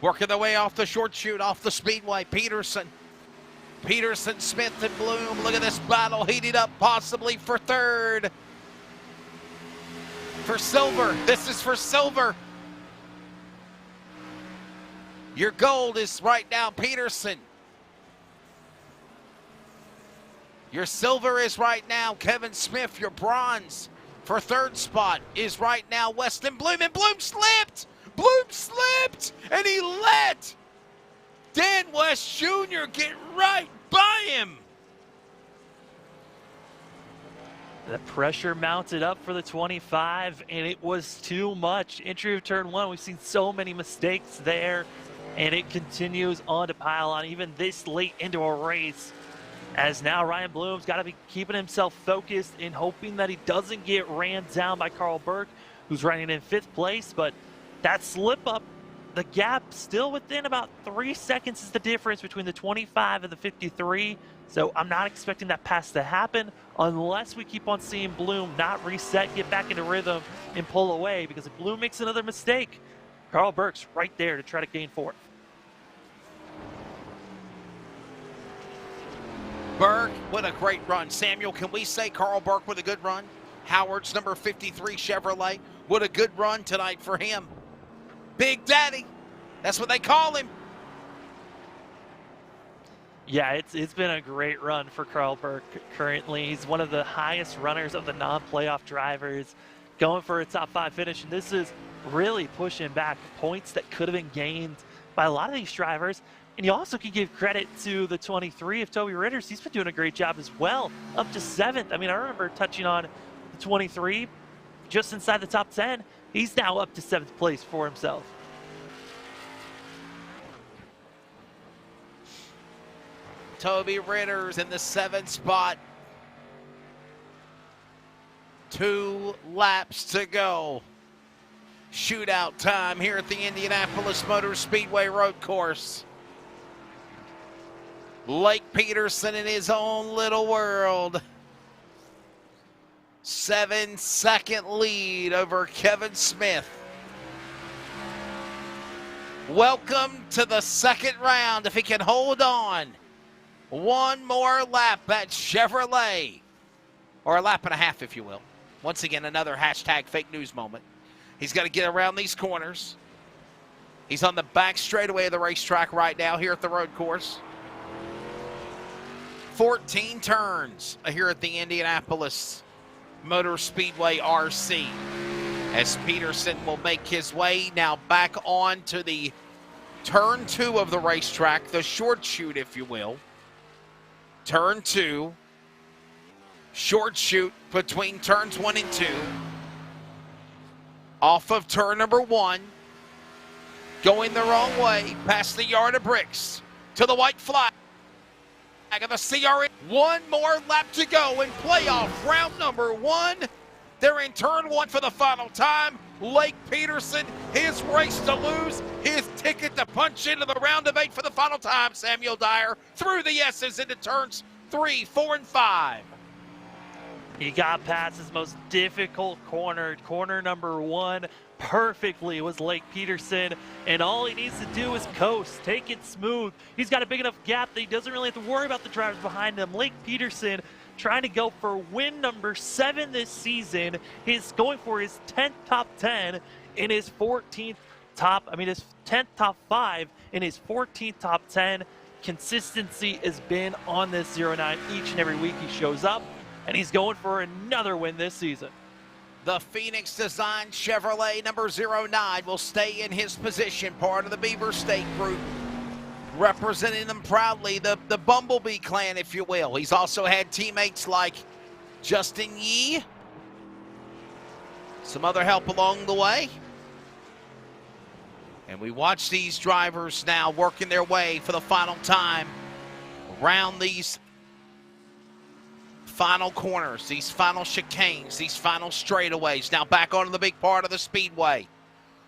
Working their way off the short chute, off the speedway. Peterson, Smith, and Bloom. Look at this battle heating up, possibly for third. For silver, this is for silver. Your gold is right now Peterson. Your silver is right now Kevin Smith. Your bronze for third spot is right now Weston Bloom, and Bloom slipped! And he let Dan West Jr. get right by him. The pressure mounted up for the 25, and it was too much. Entry of turn 1, we've seen so many mistakes there, and it continues on to pile on even this late into a race. As now Ryan Bloom's got to be keeping himself focused and hoping that he doesn't get ran down by Carl Burke, who's running in 5th place. But that slip up, the gap still within about 3 seconds is the difference between the 25 and the 53. So I'm not expecting that pass to happen unless we keep on seeing Bloom not reset, get back into rhythm, and pull away. Because if Bloom makes another mistake, Carl Burke's right there to try to gain 4th. Burke, what a great run. Samuel, can we say Carl Burke with a good run? Howard's number 53 Chevrolet, what a good run tonight for him. Big Daddy, that's what they call him. Yeah, it's been a great run for Carl Burke currently. He's one of the highest runners of the non-playoff drivers, going for a top 5 finish. And this is really pushing back points that could have been gained by a lot of these drivers. And you also can give credit to the 23 of Toby Ritters. He's been doing a great job as well, up to 7th. I mean, I remember touching on the 23 just inside the top 10. He's now up to 7th place for himself. Toby Ritters in the 7th spot. 2 laps to go. Shootout time here at the Indianapolis Motor Speedway Road Course. Blake Peterson in his own little world. 7-second lead over Kevin Smith. Welcome to the second round. If he can hold on one more lap at Chevrolet, or a lap and a half, if you will. Once again, another hashtag fake news moment. He's got to get around these corners. He's on the back straightaway of the racetrack right now here at the road course. 14 turns here at the Indianapolis Motor Speedway RC. As Peterson will make his way now back on to the turn 2 of the racetrack, the short chute, if you will. Turn 2, short chute between turns 1 and 2. Off of turn number 1, going the wrong way, past the yard of bricks, to the white flag of the CRN. One more lap to go in playoff round number 1. They're in turn 1 for the final time. Blake Peterson, his race to lose, his ticket to punch into the round of 8 for the final time. Samuel Dyer through the S's into turns 3, 4, and 5. He got past his most difficult corner number 1, perfectly. It was Blake Peterson, and all he needs to do is coast, take it smooth. He's got a big enough gap that he doesn't really have to worry about the drivers behind him. Blake Peterson trying to go for win number 7 this season. He's going for his 10th top 10 in his 14th top, his 10th top 5 in his 14th top 10. Consistency has been on this 09 each and every week he shows up, and he's going for another win this season. The Phoenix Design Chevrolet number 09 will stay in his position, part of the Beaver State Group. representing them proudly, the Bumblebee clan, if you will. He's also had teammates like Justin Yee, some other help along the way. And we watch these drivers now working their way for the final time around these final corners, these final chicanes, these final straightaways. Now back onto the big part of the speedway.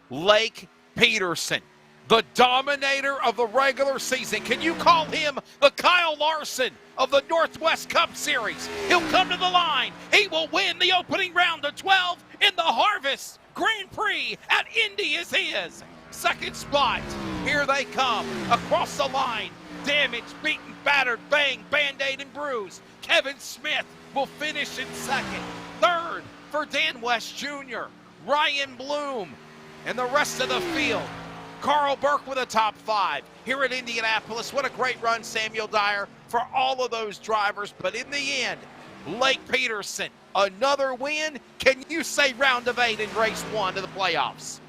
Lake Peterson, the dominator of the regular season. Can you call him the Kyle Larson of the Northwest Cup Series? He'll come to the line. He will win the opening round of 12 in the Harvest Grand Prix at Indy is his. Second spot, here they come across the line. Damaged, beaten, battered, banged, Band-Aid and bruised. Kevin Smith will finish in second. Third for Dan West Jr., Ryan Bloom, and the rest of the field. Carl Burke with a top 5 here at Indianapolis. What a great run, Samuel Dyer, for all of those drivers. But in the end, Lake Peterson, another win. Can you say round of 8 in race 1 to the playoffs?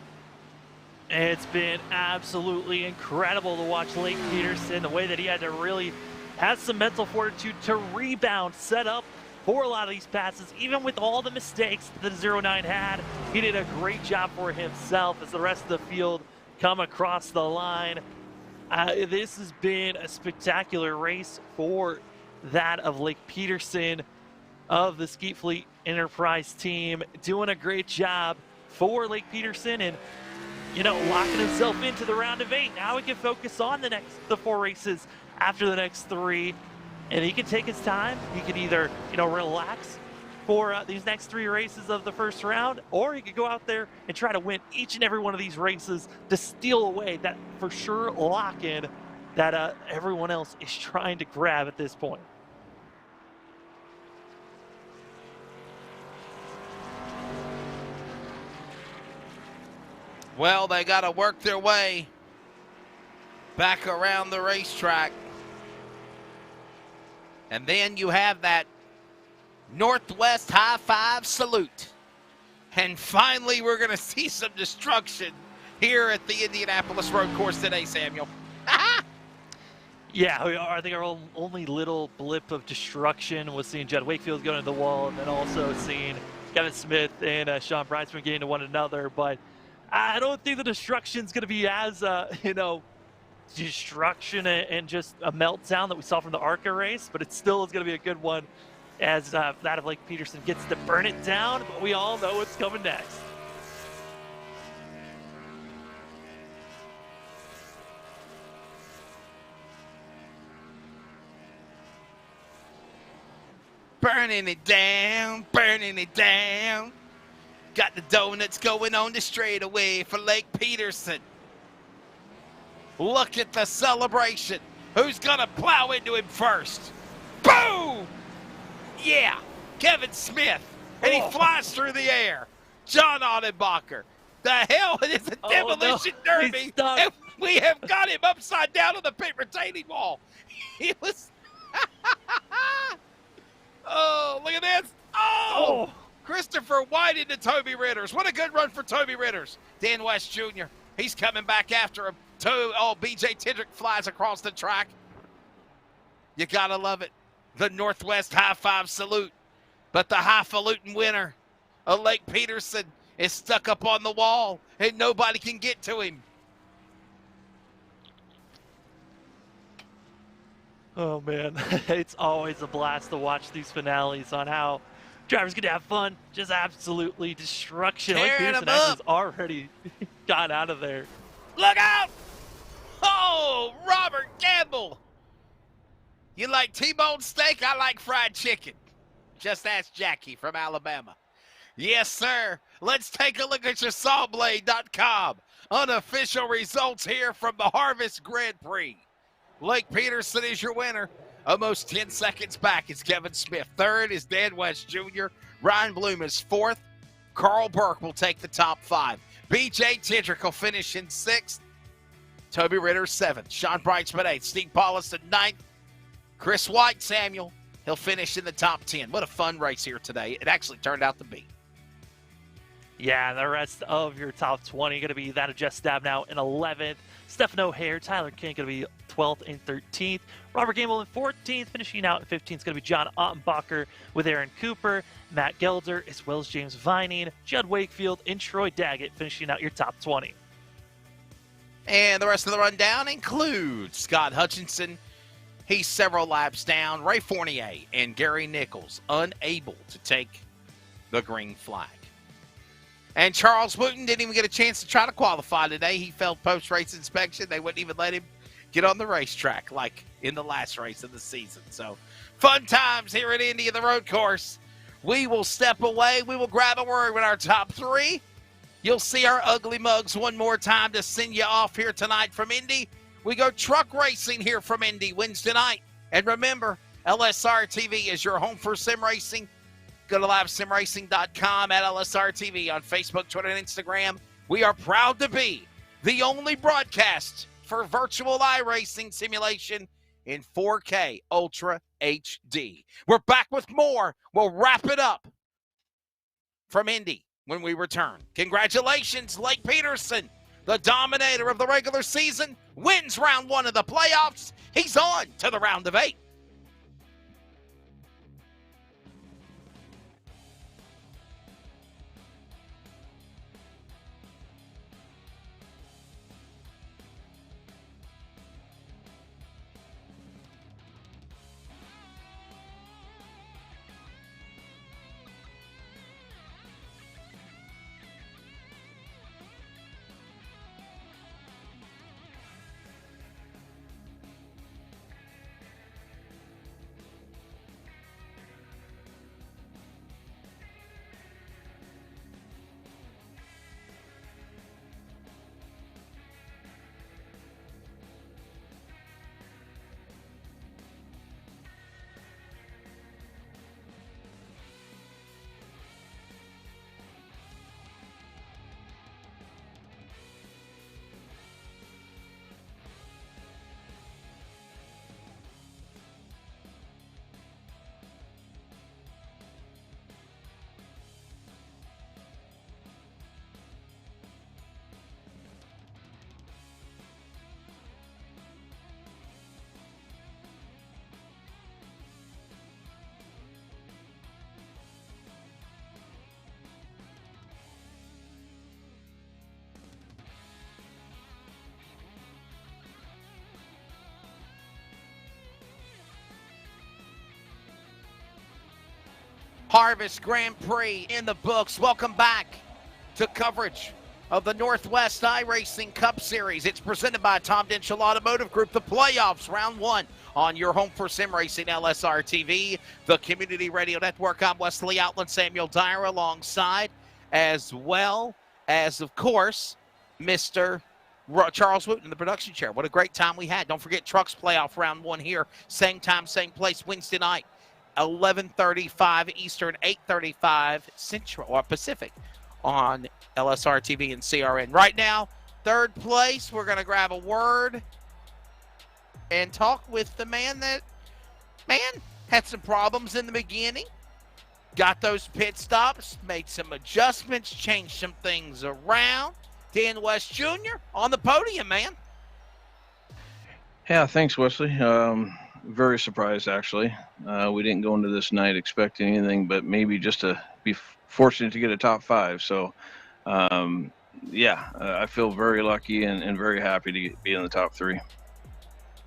It's been absolutely incredible to watch Lake Peterson, the way that he had to really have some mental fortitude to rebound, set up for a lot of these passes. Even with all the mistakes that the 09 had, he did a great job for himself as the rest of the field come across the line. This has been a spectacular race for that of Lake Peterson of the Skeet Fleet Enterprise team, doing a great job for Lake Peterson and, you know, locking himself into the round of 8. Now he can focus on the 4 races after the next 3, and he can take his time. He can either, you know, relax for these next 3 races of the first round, or he could go out there and try to win each and every one of these races to steal away that for sure lock-in that everyone else is trying to grab at this point. Well, they got to work their way back around the racetrack. And then you have that Northwest high five salute. And finally, we're going to see some destruction here at the Indianapolis road course today, Samuel. Yeah, we are. I think our only little blip of destruction was seeing Judd Wakefield go into the wall, and then also seeing Kevin Smith and Sean Bridesman getting to one another. But I don't think the destruction's going to be as, you know, destruction and just a meltdown that we saw from the ARCA race, but it still is going to be a good one as that of Lake Peterson gets to burn it down, but we all know what's coming next. Burning it down, burning it down. Got the donuts going on the straightaway for Lake Peterson. Look at the celebration. Who's gonna plow into him first? Boom! Yeah, Kevin Smith. And he flies through the air. John Audenbacher. The hell, it is a demolition derby. And we have got him upside down on the pit retaining wall. He was... Oh, look at this. Oh! Christopher White into Toby Ritters. What a good run for Toby Ritters. Dan West Jr., he's coming back after him. B.J. Tindrick flies across the track. You got to love it. The Northwest high five salute. But the highfalutin winner of Lake Peterson is stuck up on the wall, and nobody can get to him. Oh, man. It's always a blast to watch these finales on how drivers get to have fun. Just absolutely destruction. Lake Peterson has already got out of there. Look out! Oh, Robert Campbell. You like T-bone steak? I like fried chicken. Just ask Jackie from Alabama. Yes, sir. Let's take a look at your sawblade.com. Unofficial results here from the Harvest Grand Prix. Lake Peterson is your winner. Almost 10 seconds back is Kevin Smith. Third is Dan West Jr. Ryan Bloom is fourth. Carl Burke will take the top 5. B.J. Tindrick will finish in 6th. Toby Ritter 7th. Sean Bridesman 8th. Steve Paulus 9th. Chris White, Samuel, he'll finish in the top 10. What a fun race here today. It actually turned out to be. Yeah, the rest of your top 20 going to be that of Jeff Stabnow in 11th. Stephen O'Hare, Tyler King going to be 12th and 13th. Robert Gamble in 14th, finishing out in 15th is going to be John Ottenbacher with Aaron Cooper, Matt Gelder, as well as James Vining, Judd Wakefield, and Troy Daggett finishing out your top 20. And the rest of the rundown includes Scott Hutchinson. He's several laps down. Ray Fournier and Gary Nichols unable to take the green flag. And Charles Wooten didn't even get a chance to try to qualify today. He failed post-race inspection. They wouldn't even let him get on the racetrack like in the last race of the season. So fun times here at Indy of the road course. We will step away. We will grab a word with our top three. You'll see our ugly mugs one more time to send you off here tonight from Indy. We go truck racing here from Indy Wednesday night. And remember, LSRTV is your home for sim racing. Go to livesimracing.com at LSRTV on Facebook, Twitter, and Instagram. We are proud to be the only broadcast for virtual iRacing simulation in 4K Ultra HD. We're back with more. We'll wrap it up from Indy when we return. Congratulations, Lake Peterson, the dominator of the regular season, wins round 1 of the playoffs. He's on to the round of 8. Harvest Grand Prix in the books. Welcome back to coverage of the Northwest iRacing Cup Series. It's presented by Tom Denchel Automotive Group. The playoffs, round 1 on your home for sim racing, LSRTV, the Community Radio Network. I'm Wesley Outland, Samuel Dyer alongside, as well as, of course, Mr. Charles Wooten in the production chair. What a great time we had. Don't forget Trucks Playoff round 1 here. Same time, same place, Wednesday night. 11:35 Eastern, 8:35 Central or Pacific on LSRTV and CRN. Right now, third place, we're going to grab a word and talk with the man that, had some problems in the beginning. Got those pit stops, made some adjustments, changed some things around. Dan West Jr. on the podium, man. Yeah, thanks, Wesley. Very surprised, actually. We didn't go into this night expecting anything but maybe just to be fortunate to get a top 5. So, I feel very lucky and very happy to be in the top 3.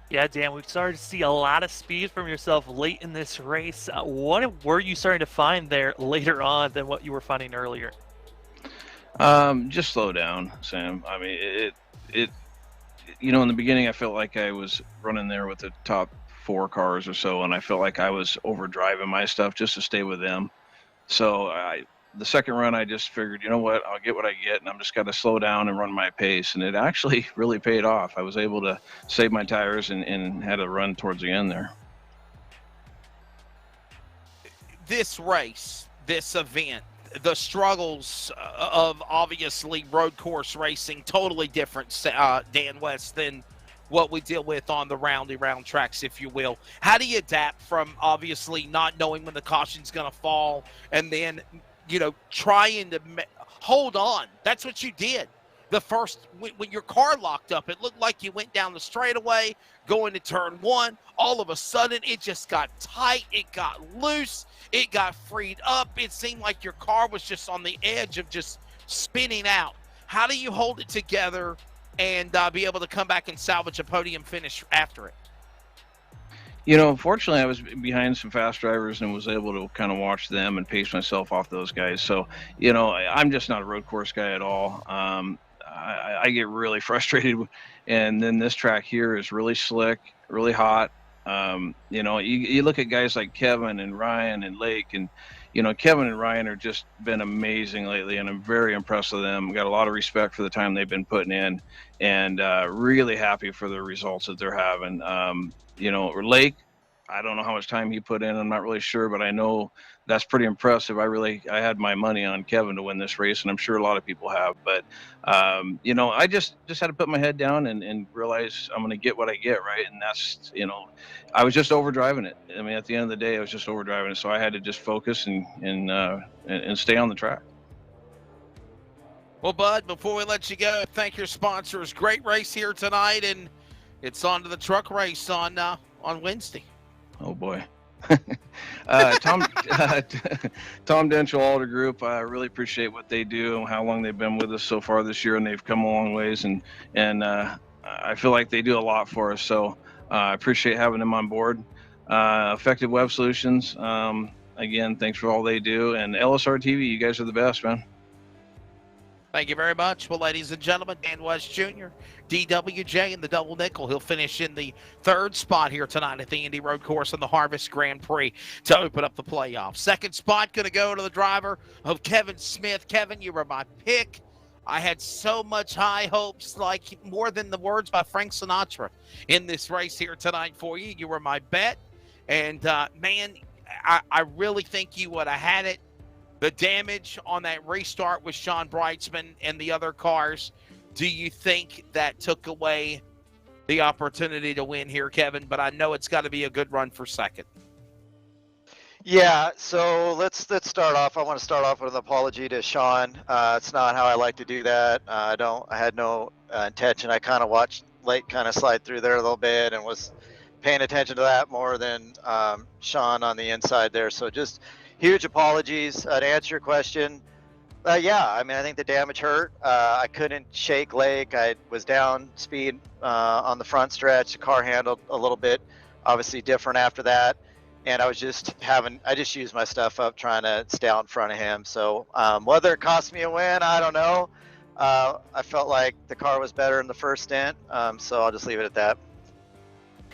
Yeah, Dan, we've started to see a lot of speed from yourself late in this race. What were you starting to find there later on than what you were finding earlier? Just slow down, Sam. I mean, it in the beginning, I felt like I was running there with the top 4 cars or so, and I felt like I was overdriving my stuff just to stay with them. So the second run, I just figured, you know what, I'll get what I get, and I'm just got to slow down and run my pace. And it actually really paid off. I was able to save my tires and had a run towards the end there. This race, this event, the struggles of obviously road course racing, totally different, Dan West, than what we deal with on the round tracks, if you will. How do you adapt from obviously not knowing when the caution's going to fall and then, trying to hold on? That's what you did. when your car locked up, it looked like you went down the straightaway going to turn one. All of a sudden, it just got tight. It got loose. It got freed up. It seemed like your car was just on the edge of just spinning out. How do you hold it together and be able to come back and salvage a podium finish after it? Fortunately, I was behind some fast drivers and was able to kind of watch them and pace myself off those guys. So, I'm just not a road course guy at all. I get really frustrated, and then this track here is really slick, really hot. You look at guys like Kevin and Ryan and Lake, and Kevin and Ryan are just been amazing lately, and I'm very impressed with them. Got a lot of respect for the time they've been putting in, and really happy for the results that they're having. Lake, I don't know how much time he put in. I'm not really sure, but I know that's pretty impressive. I had my money on Kevin to win this race, and I'm sure a lot of people have. But, I just had to put my head down and realize I'm going to get what I get, right? And that's, I was just overdriving it. I mean, at the end of the day, I was just overdriving it. So I had to just focus and stay on the track. Well, Bud, before we let you go, thank your sponsors. Great race here tonight, and it's on to the truck race on Wednesday. Oh boy. Tom Denchel Alder Group, I really appreciate what they do and how long they've been with us so far this year, and they've come a long ways, and I feel like they do a lot for us. So I appreciate having them on board. Effective Web Solutions, again, thanks for all they do, and LSRTV, you guys are the best, man. Thank you very much. Well, ladies and gentlemen, Dan West Jr., DWJ in the double nickel. He'll finish in the third spot here tonight at the Indy Road Course on the Harvest Grand Prix to open up the playoffs. Second spot going to go to the driver of Kevin Smith. Kevin, you were my pick. I had so much high hopes, like more than the words by Frank Sinatra in this race here tonight for you. You were my bet. And, man, I really think you would have had it. The damage on that restart with Sean Brightsman and the other cars, do you think that took away the opportunity to win here, Kevin? But I know it's got to be a good run for second. Yeah, so let's start off. I want to start off with an apology to Sean. It's not how I like to do that. I had no intention. I kind of watched Lake kind of slide through there a little bit and was paying attention to that more than Sean on the inside there. So just huge apologies. To answer your question, yeah, I mean, I think the damage hurt. I couldn't shake Lake. I was down speed on the front stretch. The car handled a little bit, obviously different after that. And I just used my stuff up trying to stay out in front of him. So whether it cost me a win, I don't know. I felt like the car was better in the first stint. So I'll just leave it at that.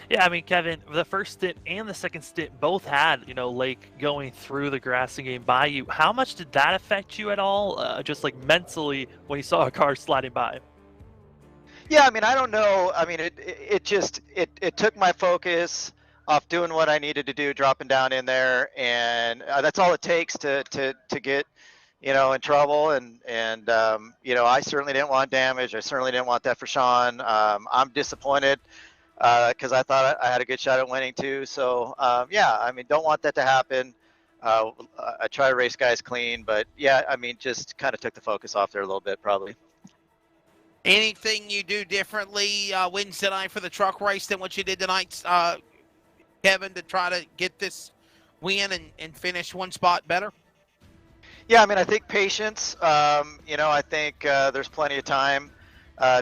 Yeah, I mean, Kevin, the first stint and the second stint both had, Lake going through the grassing game by you. How much did that affect you at all, just like mentally when you saw a car sliding by? Yeah, I mean, I don't know. I mean, it took my focus off doing what I needed to do, dropping down in there, and that's all it takes to get, in trouble. And I certainly didn't want damage. I certainly didn't want that for Sean. I'm disappointed. Because I thought I had a good shot at winning too. So, yeah, I mean, don't want that to happen. I try to race guys clean, but yeah, I mean, just kind of took the focus off there a little bit, probably. Anything you do differently Wednesday night for the truck race than what you did tonight, Kevin, to try to get this win and finish one spot better? Yeah, I mean, I think patience. I think there's plenty of time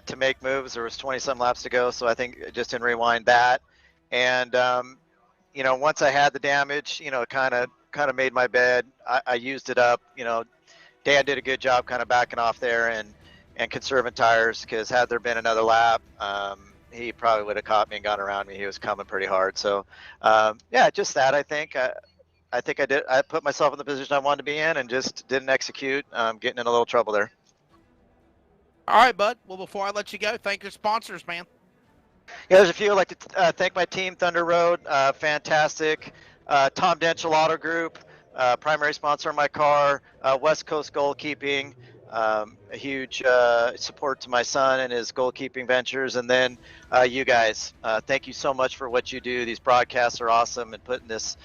to make moves. There was 20-some laps to go, so I think just didn't rewind that. And once I had the damage, kind of made my bed. I used it up. Dan did a good job kind of backing off there and conserving tires, because had there been another lap, he probably would have caught me and got around me. He was coming pretty hard. So yeah, just that. I think I did. I put myself in the position I wanted to be in and just didn't execute. Getting in a little trouble there. All right, Bud. Well, before I let you go, thank your sponsors, man. Yeah, there's a few. I'd like to thank my team, Thunder Road, fantastic. Tom Denchel Auto Group, primary sponsor of my car. West Coast Goalkeeping, a huge support to my son and his goalkeeping ventures. And then you guys, thank you so much for what you do. These broadcasts are awesome and putting this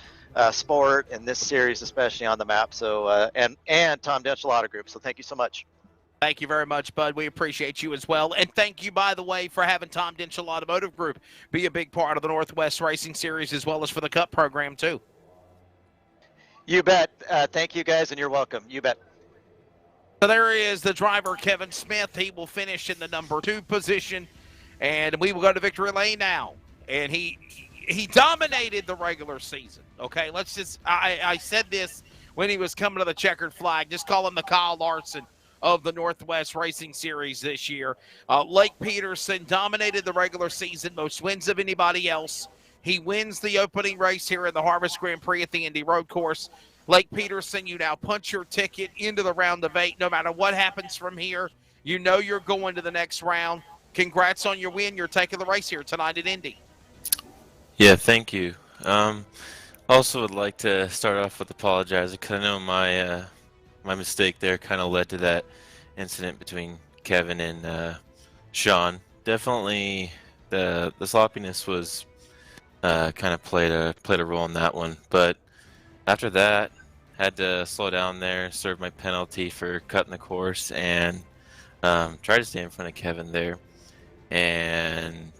sport and this series especially on the map. So and Tom Denchel Auto Group. So thank you so much. Thank you very much, Bud. We appreciate you as well. And thank you, by the way, for having Tom Denchel Automotive Group be a big part of the Northwest Racing Series as well as for the Cup program, too. You bet. Thank you, guys, and you're welcome. You bet. So there is the driver, Kevin Smith. He will finish in the number 2 position. And we will go to victory lane now. And he dominated the regular season. Okay, let's just, I said this when he was coming to the checkered flag. Just call him the Kyle Larson of the Northwest Racing Series this year. Lake Peterson dominated the regular season, most wins of anybody else. He wins the opening race here in the Harvest Grand Prix at the Indy Road Course. Lake Peterson, you now punch your ticket into the round of 8. No matter what happens from here, you know you're going to the next round. Congrats on your win. You're taking the race here tonight at Indy. Yeah, thank you. Also would like to start off with apologizing because I know my mistake there kind of led to that incident between Kevin and Sean. Definitely the sloppiness was kind of played a role in that one. But after that, had to slow down there, serve my penalty for cutting the course, and try to stay in front of Kevin there. And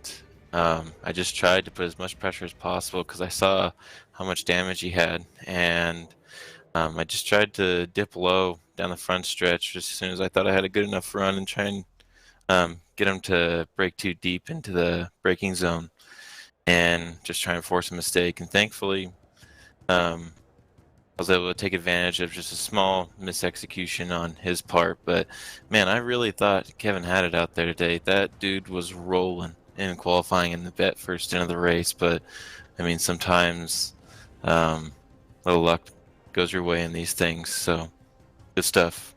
I just tried to put as much pressure as possible because I saw how much damage he had, and I just tried to dip low down the front stretch just as soon as I thought I had a good enough run and try and get him to break too deep into the braking zone and just try and force a mistake. And thankfully, I was able to take advantage of just a small misexecution on his part. But, man, I really thought Kevin had it out there today. That dude was rolling in qualifying in the first end of the race. But, I mean, sometimes little luck goes your way in these things. So, good stuff.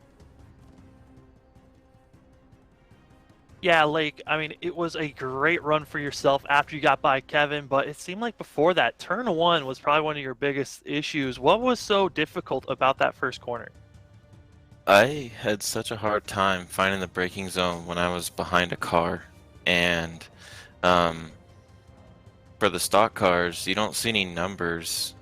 Yeah, Lake, I mean, it was a great run for yourself after you got by Kevin, but it seemed like before that, turn 1 was probably one of your biggest issues. What was so difficult about that first corner? I had such a hard time finding the braking zone when I was behind a car. And for the stock cars, you don't see any numbers.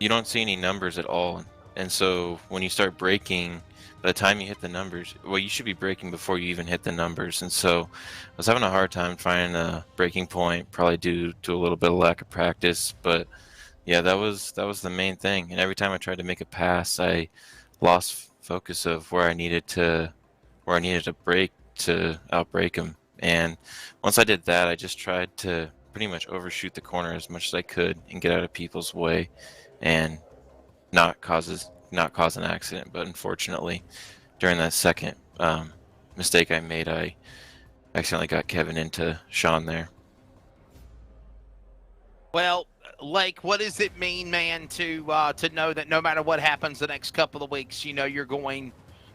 You don't see any numbers at all. And so when you start braking, by the time you hit the numbers, well, you should be braking before you even hit the numbers. And so I was having a hard time finding a braking point, probably due to a little bit of lack of practice. But yeah, that was the main thing. And every time I tried to make a pass, I lost focus of where I needed to brake to outbrake him. And once I did that, I just tried to pretty much overshoot the corner as much as I could and get out of people's way and not cause an accident. But unfortunately, during that second mistake I made, I accidentally got Kevin into Sean there. Well, Lake, what does it mean, man, to know that no matter what happens the next couple of weeks, you know you're going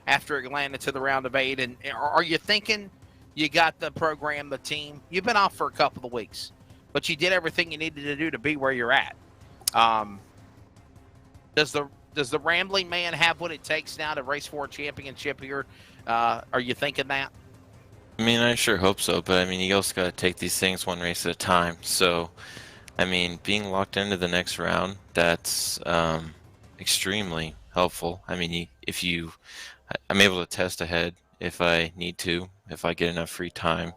after Atlanta to the round of 8? And are you thinking you got the program, the team? You've been off for a couple of weeks, but you did everything you needed to do to be where you're at. Does the Rambling Man have what it takes now to race for a championship here? Are you thinking that? I mean, I sure hope so, but I mean, you also got to take these things one race at a time. So, I mean, being locked into the next round, that's extremely helpful. I mean, I'm able to test ahead if I need to, if I get enough free time.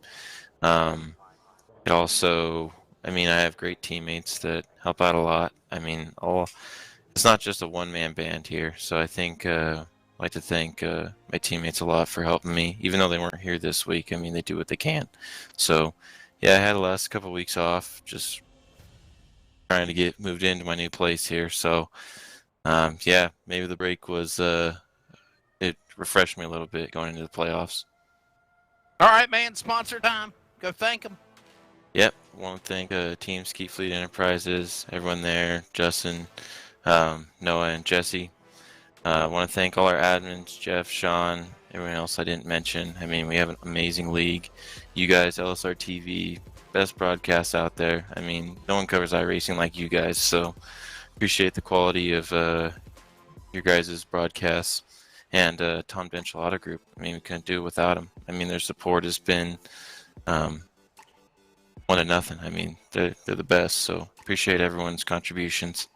It also, I mean, I have great teammates that help out a lot. I mean, it's not just a one-man band here, so I think I'd like to thank my teammates a lot for helping me, even though they weren't here this week. I mean, they do what they can. So, yeah, I had the last couple of weeks off, just trying to get moved into my new place here. So, yeah, maybe the break was it refreshed me a little bit going into the playoffs. All right, man, sponsor time. Go thank them. Yep, I want to thank Team Skeet Fleet Enterprises, everyone there, Justin, Noah, and Jesse. I want to thank all our admins, Jeff, Sean, everyone else I didn't mention. I mean, we have an amazing league. You guys, LSRTV, best broadcast out there. I mean, no one covers iRacing like you guys, so appreciate the quality of your guys' broadcasts. And Tom Denchel Auto Group. I mean, we couldn't do it without them. I mean, their support has been 1-0. I mean, they're the best, so appreciate everyone's contributions.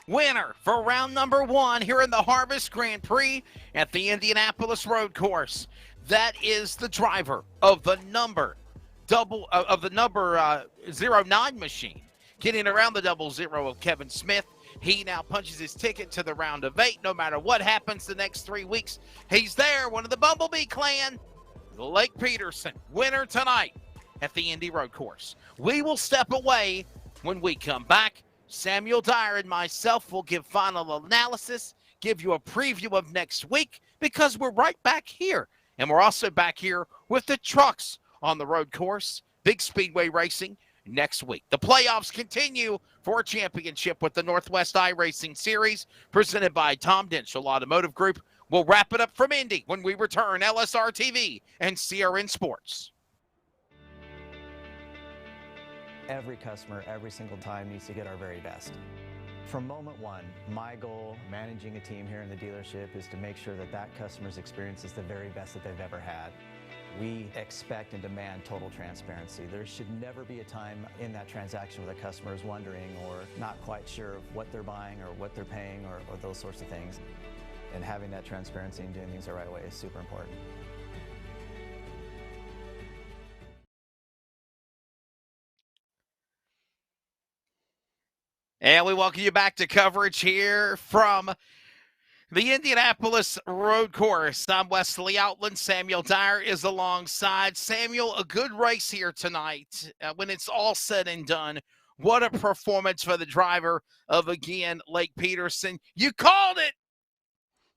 winner for round number 1 here in the Harvest Grand Prix at the Indianapolis Road Course. That is the driver of the number 09 machine, getting around the 00 of Kevin Smith. He now punches his ticket to the round of 8. No matter what happens the next 3 weeks, he's there. One of the Bumblebee clan, Lake Peterson, winner tonight at the Indy Road Course. We will step away. When we come back, Samuel Dyer and myself will give final analysis, give you a preview of next week, because we're right back here. And we're also back here with the trucks on the road course, big speedway racing next week. The playoffs continue for a championship with the Northwest iRacing Series presented by Tom Denschel Automotive Group. We'll wrap it up from Indy when we return. LSRTV and CRN Sports. Every customer, every single time, needs to get our very best. From moment one, my goal managing a team here in the dealership is to make sure that that customer's experience is the very best that they've ever had. We expect and demand total transparency. There should never be a time in that transaction where the customer is wondering or not quite sure of what they're buying or what they're paying or those sorts of things. And having that transparency and doing things the right way is super important. And we welcome you back to coverage here from the Indianapolis Road Course. I'm Wesley Outland. Samuel Dyer is alongside. Samuel, a good race here tonight. When it's all said and done, what a performance for the driver of, again, Lake Peterson. You called it.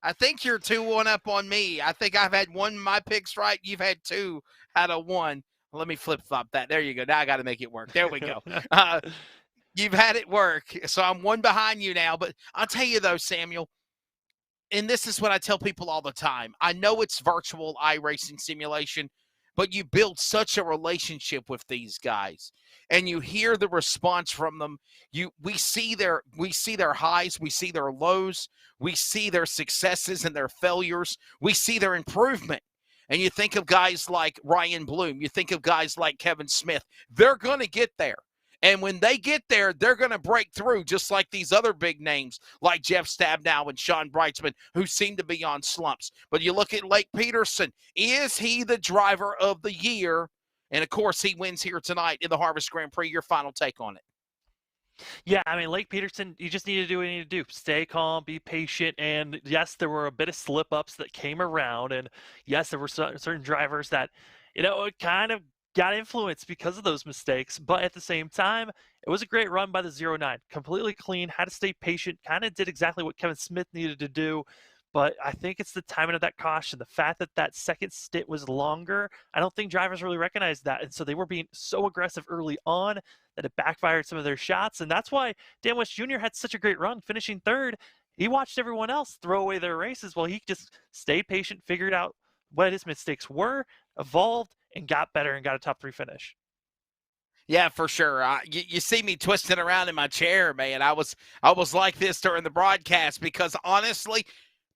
I think you're 2-1 up on me. I think I've had one of my picks right. You've had 2 out of 1. Let me flip-flop that. There you go. Now I got to make it work. There we go. You've had it work, so I'm 1 behind you now. But I'll tell you, though, Samuel, and this is what I tell people all the time. I know it's virtual iRacing simulation, but you build such a relationship with these guys, and you hear the response from them. We see their highs, we see their lows, we see their successes and their failures, we see their improvement. And you think of guys like Ryan Bloom, you think of guys like Kevin Smith. They're going to get there. And when they get there, they're going to break through, just like these other big names like Jeff Stabnow and Sean Brightsman, who seem to be on slumps. But you look at Lake Peterson. Is he the driver of the year? And, of course, he wins here tonight in the Harvest Grand Prix. Your final take on it. Yeah, I mean, Lake Peterson, you just need to do what you need to do. Stay calm, be patient, and yes, there were a bit of slip-ups that came around, and yes, there were certain drivers that, kind of got influenced because of those mistakes, but at the same time, it was a great run by the 09. Completely clean, had to stay patient, kind of did exactly what Kevin Smith needed to do, but I think it's the timing of that caution. The fact that that second stint was longer, I don't think drivers really recognized that, and so they were being so aggressive early on that it backfired some of their shots, and that's why Dan West Jr. had such a great run, finishing 3rd. He watched everyone else throw away their races while he just stayed patient, figured out what his mistakes were, evolved, and got better and got a top 3 finish. Yeah, for sure. You see me twisting around in my chair, man. I was like this during the broadcast because, honestly,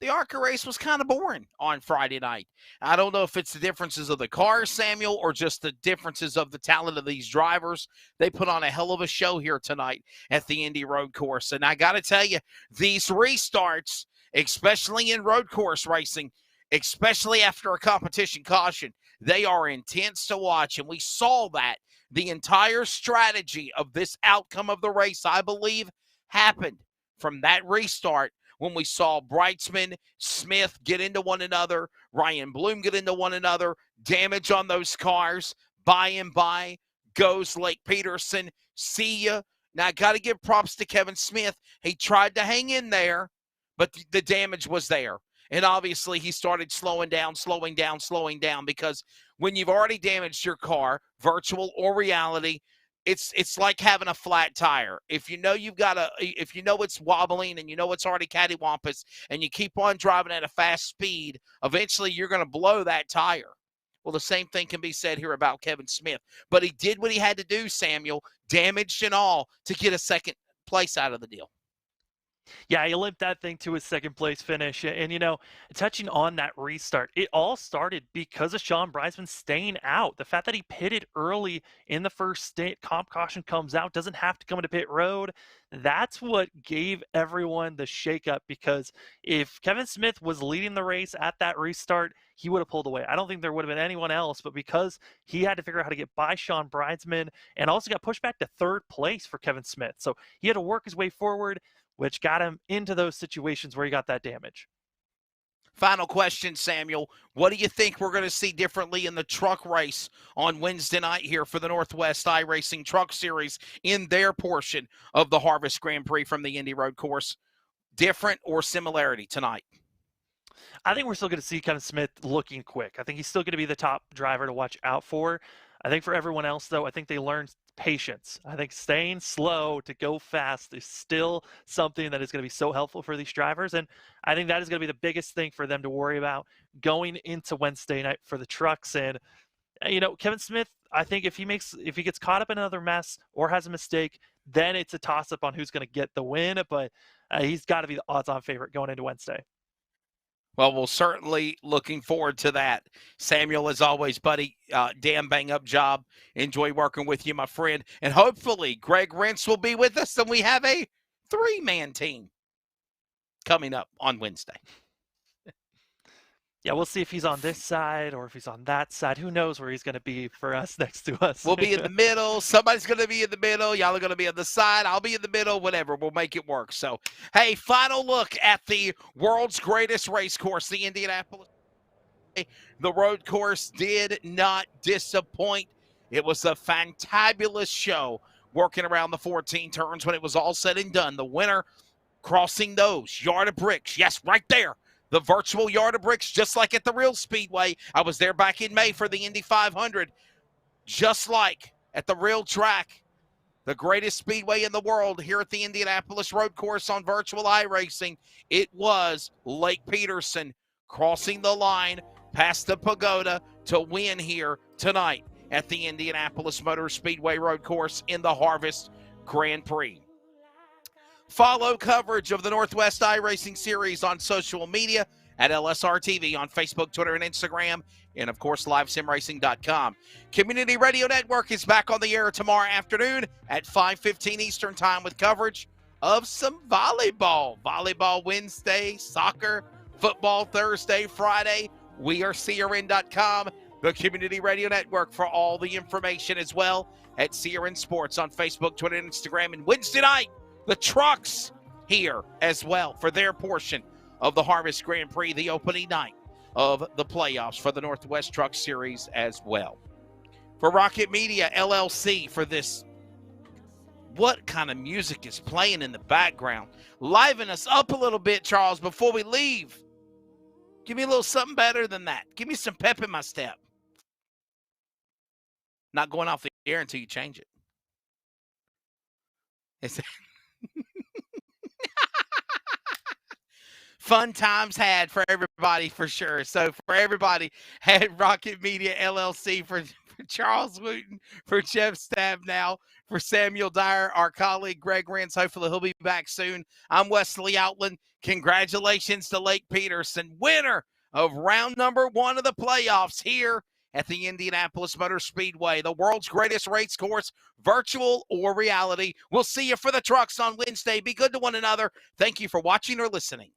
the ARCA race was kind of boring on Friday night. I don't know if it's the differences of the cars, Samuel, or just the differences of the talent of these drivers. They put on a hell of a show here tonight at the Indy Road Course. And I got to tell you, these restarts, especially in road course racing, especially after a competition caution, they are intense to watch. And we saw that the entire strategy of this outcome of the race, I believe, happened from that restart when we saw Brightsman, Smith get into one another, Ryan Bloom get into one another, damage on those cars. By and by goes Lake Peterson. See ya. Now, I got to give props to Kevin Smith. He tried to hang in there, but the damage was there. And obviously, he started slowing down, because when you've already damaged your car, virtual or reality, it's like having a flat tire. If you know it's wobbling and you know it's already cattywampus and you keep on driving at a fast speed, eventually you're going to blow that tire. Well, the same thing can be said here about Kevin Smith. But he did what he had to do, Samuel, damaged and all, to get a second place out of the deal. Yeah, he limped that thing to his second place finish. And, you know, touching on that restart, it all started because of Sean Breisman staying out. The fact that he pitted early in the first stint, comp caution comes out, doesn't have to come into pit road. That's what gave everyone the shakeup, because if Kevin Smith was leading the race at that restart, he would have pulled away. I don't think there would have been anyone else, but because he had to figure out how to get by Sean Breisman and also got pushed back to third place for Kevin Smith. So he had to work his way forward, which got him into those situations where he got that damage. Final question, Samuel. What do you think we're going to see differently in the truck race on Wednesday night here for the Northwest iRacing Truck Series in their portion of the Harvest Grand Prix from the Indy Road Course? Different or similarity tonight? I think we're still going to see Kevin Smith looking quick. I think he's still going to be the top driver to watch out for. I think for everyone else, though, I think they learned patience. I think staying slow to go fast is still something that is going to be so helpful for these drivers. And I think that is going to be the biggest thing for them to worry about going into Wednesday night for the trucks. And, you know, Kevin Smith, I think if he gets caught up in another mess or has a mistake, then it's a toss-up on who's going to get the win. But he's got to be the odds-on favorite going into Wednesday. Well, we're certainly looking forward to that. Samuel, as always, buddy, damn bang-up job. Enjoy working with you, my friend. And hopefully Greg Rentz will be with us, and we have a 3-man team coming up on Wednesday. Yeah, we'll see if he's on this side or if he's on that side. Who knows where he's going to be for us next to us. We'll be in the middle. Somebody's going to be in the middle. Y'all are going to be on the side. I'll be in the middle. Whatever. We'll make it work. So, hey, final look at the world's greatest race course, the Indianapolis. The road course did not disappoint. It was a fantabulous show working around the 14 turns when it was all said and done. The winner crossing those yard of bricks. Yes, right there. The virtual yard of bricks, just like at the real Speedway. I was there back in May for the Indy 500. Just like at the real track, the greatest speedway in the world here at the Indianapolis Road Course on virtual iRacing, it was Lake Peterson crossing the line past the pagoda to win here tonight at the Indianapolis Motor Speedway Road Course in the Harvest Grand Prix. Follow coverage of the Northwest iRacing Series on social media at LSRTV on Facebook, Twitter, and Instagram, and, of course, LiveSimRacing.com. Community Radio Network is back on the air tomorrow afternoon at 5:15 Eastern Time with coverage of some volleyball. Volleyball Wednesday, soccer, football Thursday, Friday. We are CRN.com, the Community Radio Network, for all the information as well at CRN Sports on Facebook, Twitter, and Instagram. And Wednesday night, the trucks here as well for their portion of the Harvest Grand Prix, the opening night of the playoffs for the Northwest Truck Series as well. For Rocket Media LLC, for this, what kind of music is playing in the background? Liven us up a little bit, Charles, before we leave. Give me a little something better than that. Give me some pep in my step. Not going off the air until you change it. Fun times had for everybody, for sure. So for everybody at Rocket Media LLC, for Charles Wooten, for Jeff Stabnow, for Samuel Dyer, our colleague Greg Rentz, hopefully he'll be back soon. I'm Wesley Outland. Congratulations to Lake Peterson, winner of round number 1 of the playoffs here at the Indianapolis Motor Speedway, the world's greatest race course, virtual or reality. We'll see you for the trucks on Wednesday. Be good to one another. Thank you for watching or listening.